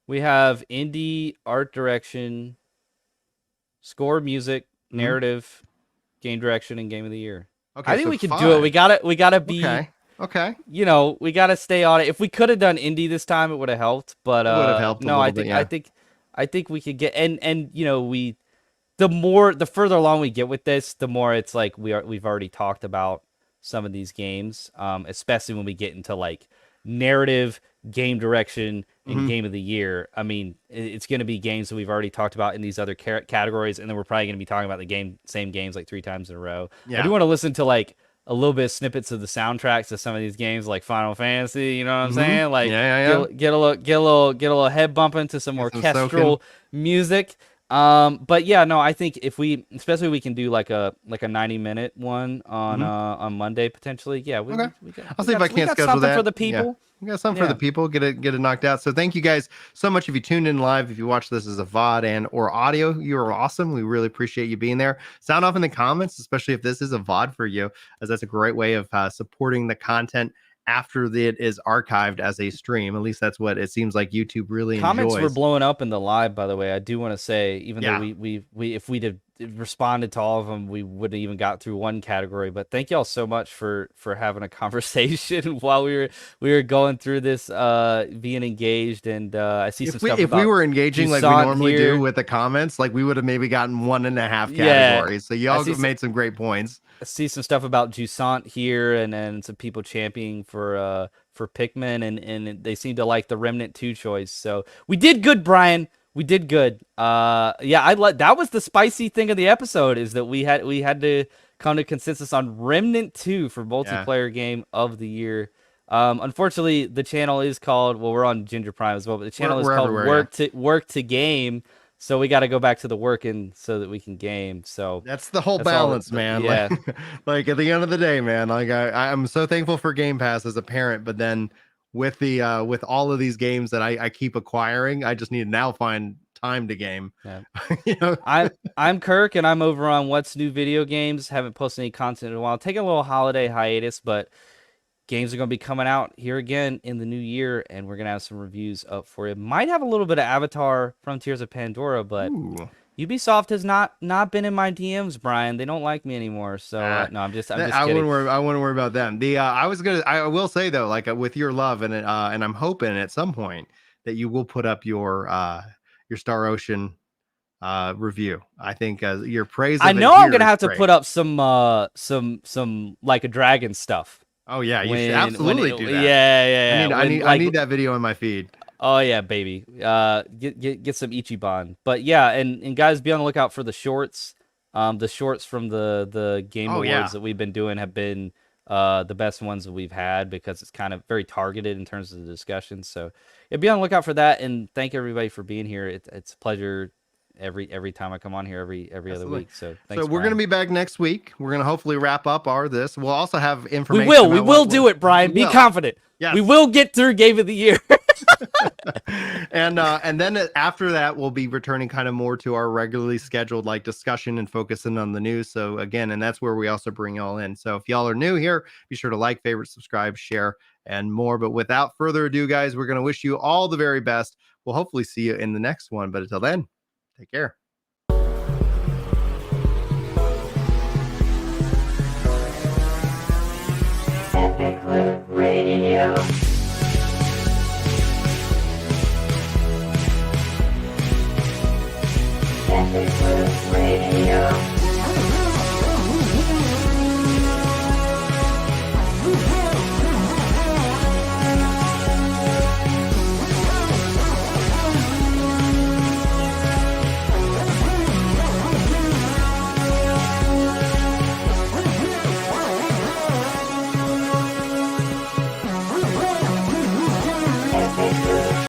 We have indie, art direction, score, music, narrative, game direction, and game of the year. Okay, I think we can do it. We gotta be okay. We gotta stay on it. If we could have done indie this time, it would have helped. But it would have helped. No, I think we could get and the further along we get with this, the more it's like we've already talked about some of these games, especially when we get into like narrative, game direction, and game of the year. I mean, it's going to be games that we've already talked about in these other categories, and then we're probably going to be talking about the same games like 3 times in a row. I do want to listen to like a little bit of snippets of the soundtracks of some of these games, like Final Fantasy. You know what I'm saying? Like, get a little head bumping to some orchestral music. But yeah, no, I think especially we can do like a 90-minute one on Monday potentially. Yeah, I'll see if I can't schedule that for the people. Yeah. We got something for the people. Get it knocked out. So thank you guys so much. If you tuned in live, if you watch this as a VOD and or audio, you are awesome. We really appreciate you being there. Sound off in the comments, especially if this is a VOD for you, as that's a great way of supporting the content after it is archived as a stream. At least that's what it seems like YouTube really enjoys. Comments were blowing up in the live, by the way. I do want to say, even though we if we'd have responded to all of them, we wouldn't even got through one category. But thank y'all so much for having a conversation while we were going through this, being engaged. And I see some stuff. If we were engaging like we normally do with the comments, like we would have maybe gotten 1.5 categories. So y'all made some great points. I see some stuff about Jusant here, and then some people championing for Pikmin, and they seem to like the Remnant 2 choice. So we did good, Brian. We did good. That was the spicy thing of the episode, is that we had to come to consensus on Remnant 2 for multiplayer game of the year. Unfortunately, the channel is called, well, we're on Ginger Prime as well, but the channel is called Work to Game. So we got to go back to the working so that we can game. So that's the whole balance, man. Yeah. Like at the end of the day, man, like I'm so thankful for Game Pass as a parent, but then with the with all of these games that I keep acquiring, I just need to now find time to game. Yeah. You know? I'm Kirk, and I'm over on What's New Video Games. Haven't posted any content in a while. Taking a little holiday hiatus, but games are going to be coming out here again in the new year, and we're going to have some reviews up for you. Might have a little bit of Avatar Frontiers of Pandora, but Ooh. Ubisoft has not been in my DMs, Brian. They don't like me anymore. So no, I'm just kidding. I wouldn't worry about them. I will say though, like with your love and I'm hoping at some point that you will put up your Star Ocean review. I think your praise. I know I'm gonna have to put up some like a dragon stuff. Oh yeah, you should absolutely do that. Yeah. I need that video in my feed. Oh yeah, baby. Get some Ichiban. But yeah, and guys, be on the lookout for the shorts. The shorts from the Game Awards that we've been doing have been the best ones that we've had, because it's kind of very targeted in terms of the discussion. So yeah, be on the lookout for that, and thank everybody for being here. It's a pleasure every time I come on here every other week. So thanks. So we're gonna be back next week. We're gonna hopefully wrap up this. We'll also have information. We will do it, Brian. Be confident. Yes. We will get through Game of the Year. And then after that, we'll be returning kind of more to our regularly scheduled like discussion and focusing on the news. So again, and that's where we also bring y'all in. So if y'all are new here, be sure to like, favorite, subscribe, share, and more. But without further ado, guys, we're going to wish you all the very best. We'll hopefully see you in the next one. But until then, take care. Epic Loot Radio. Epic Loot Radio.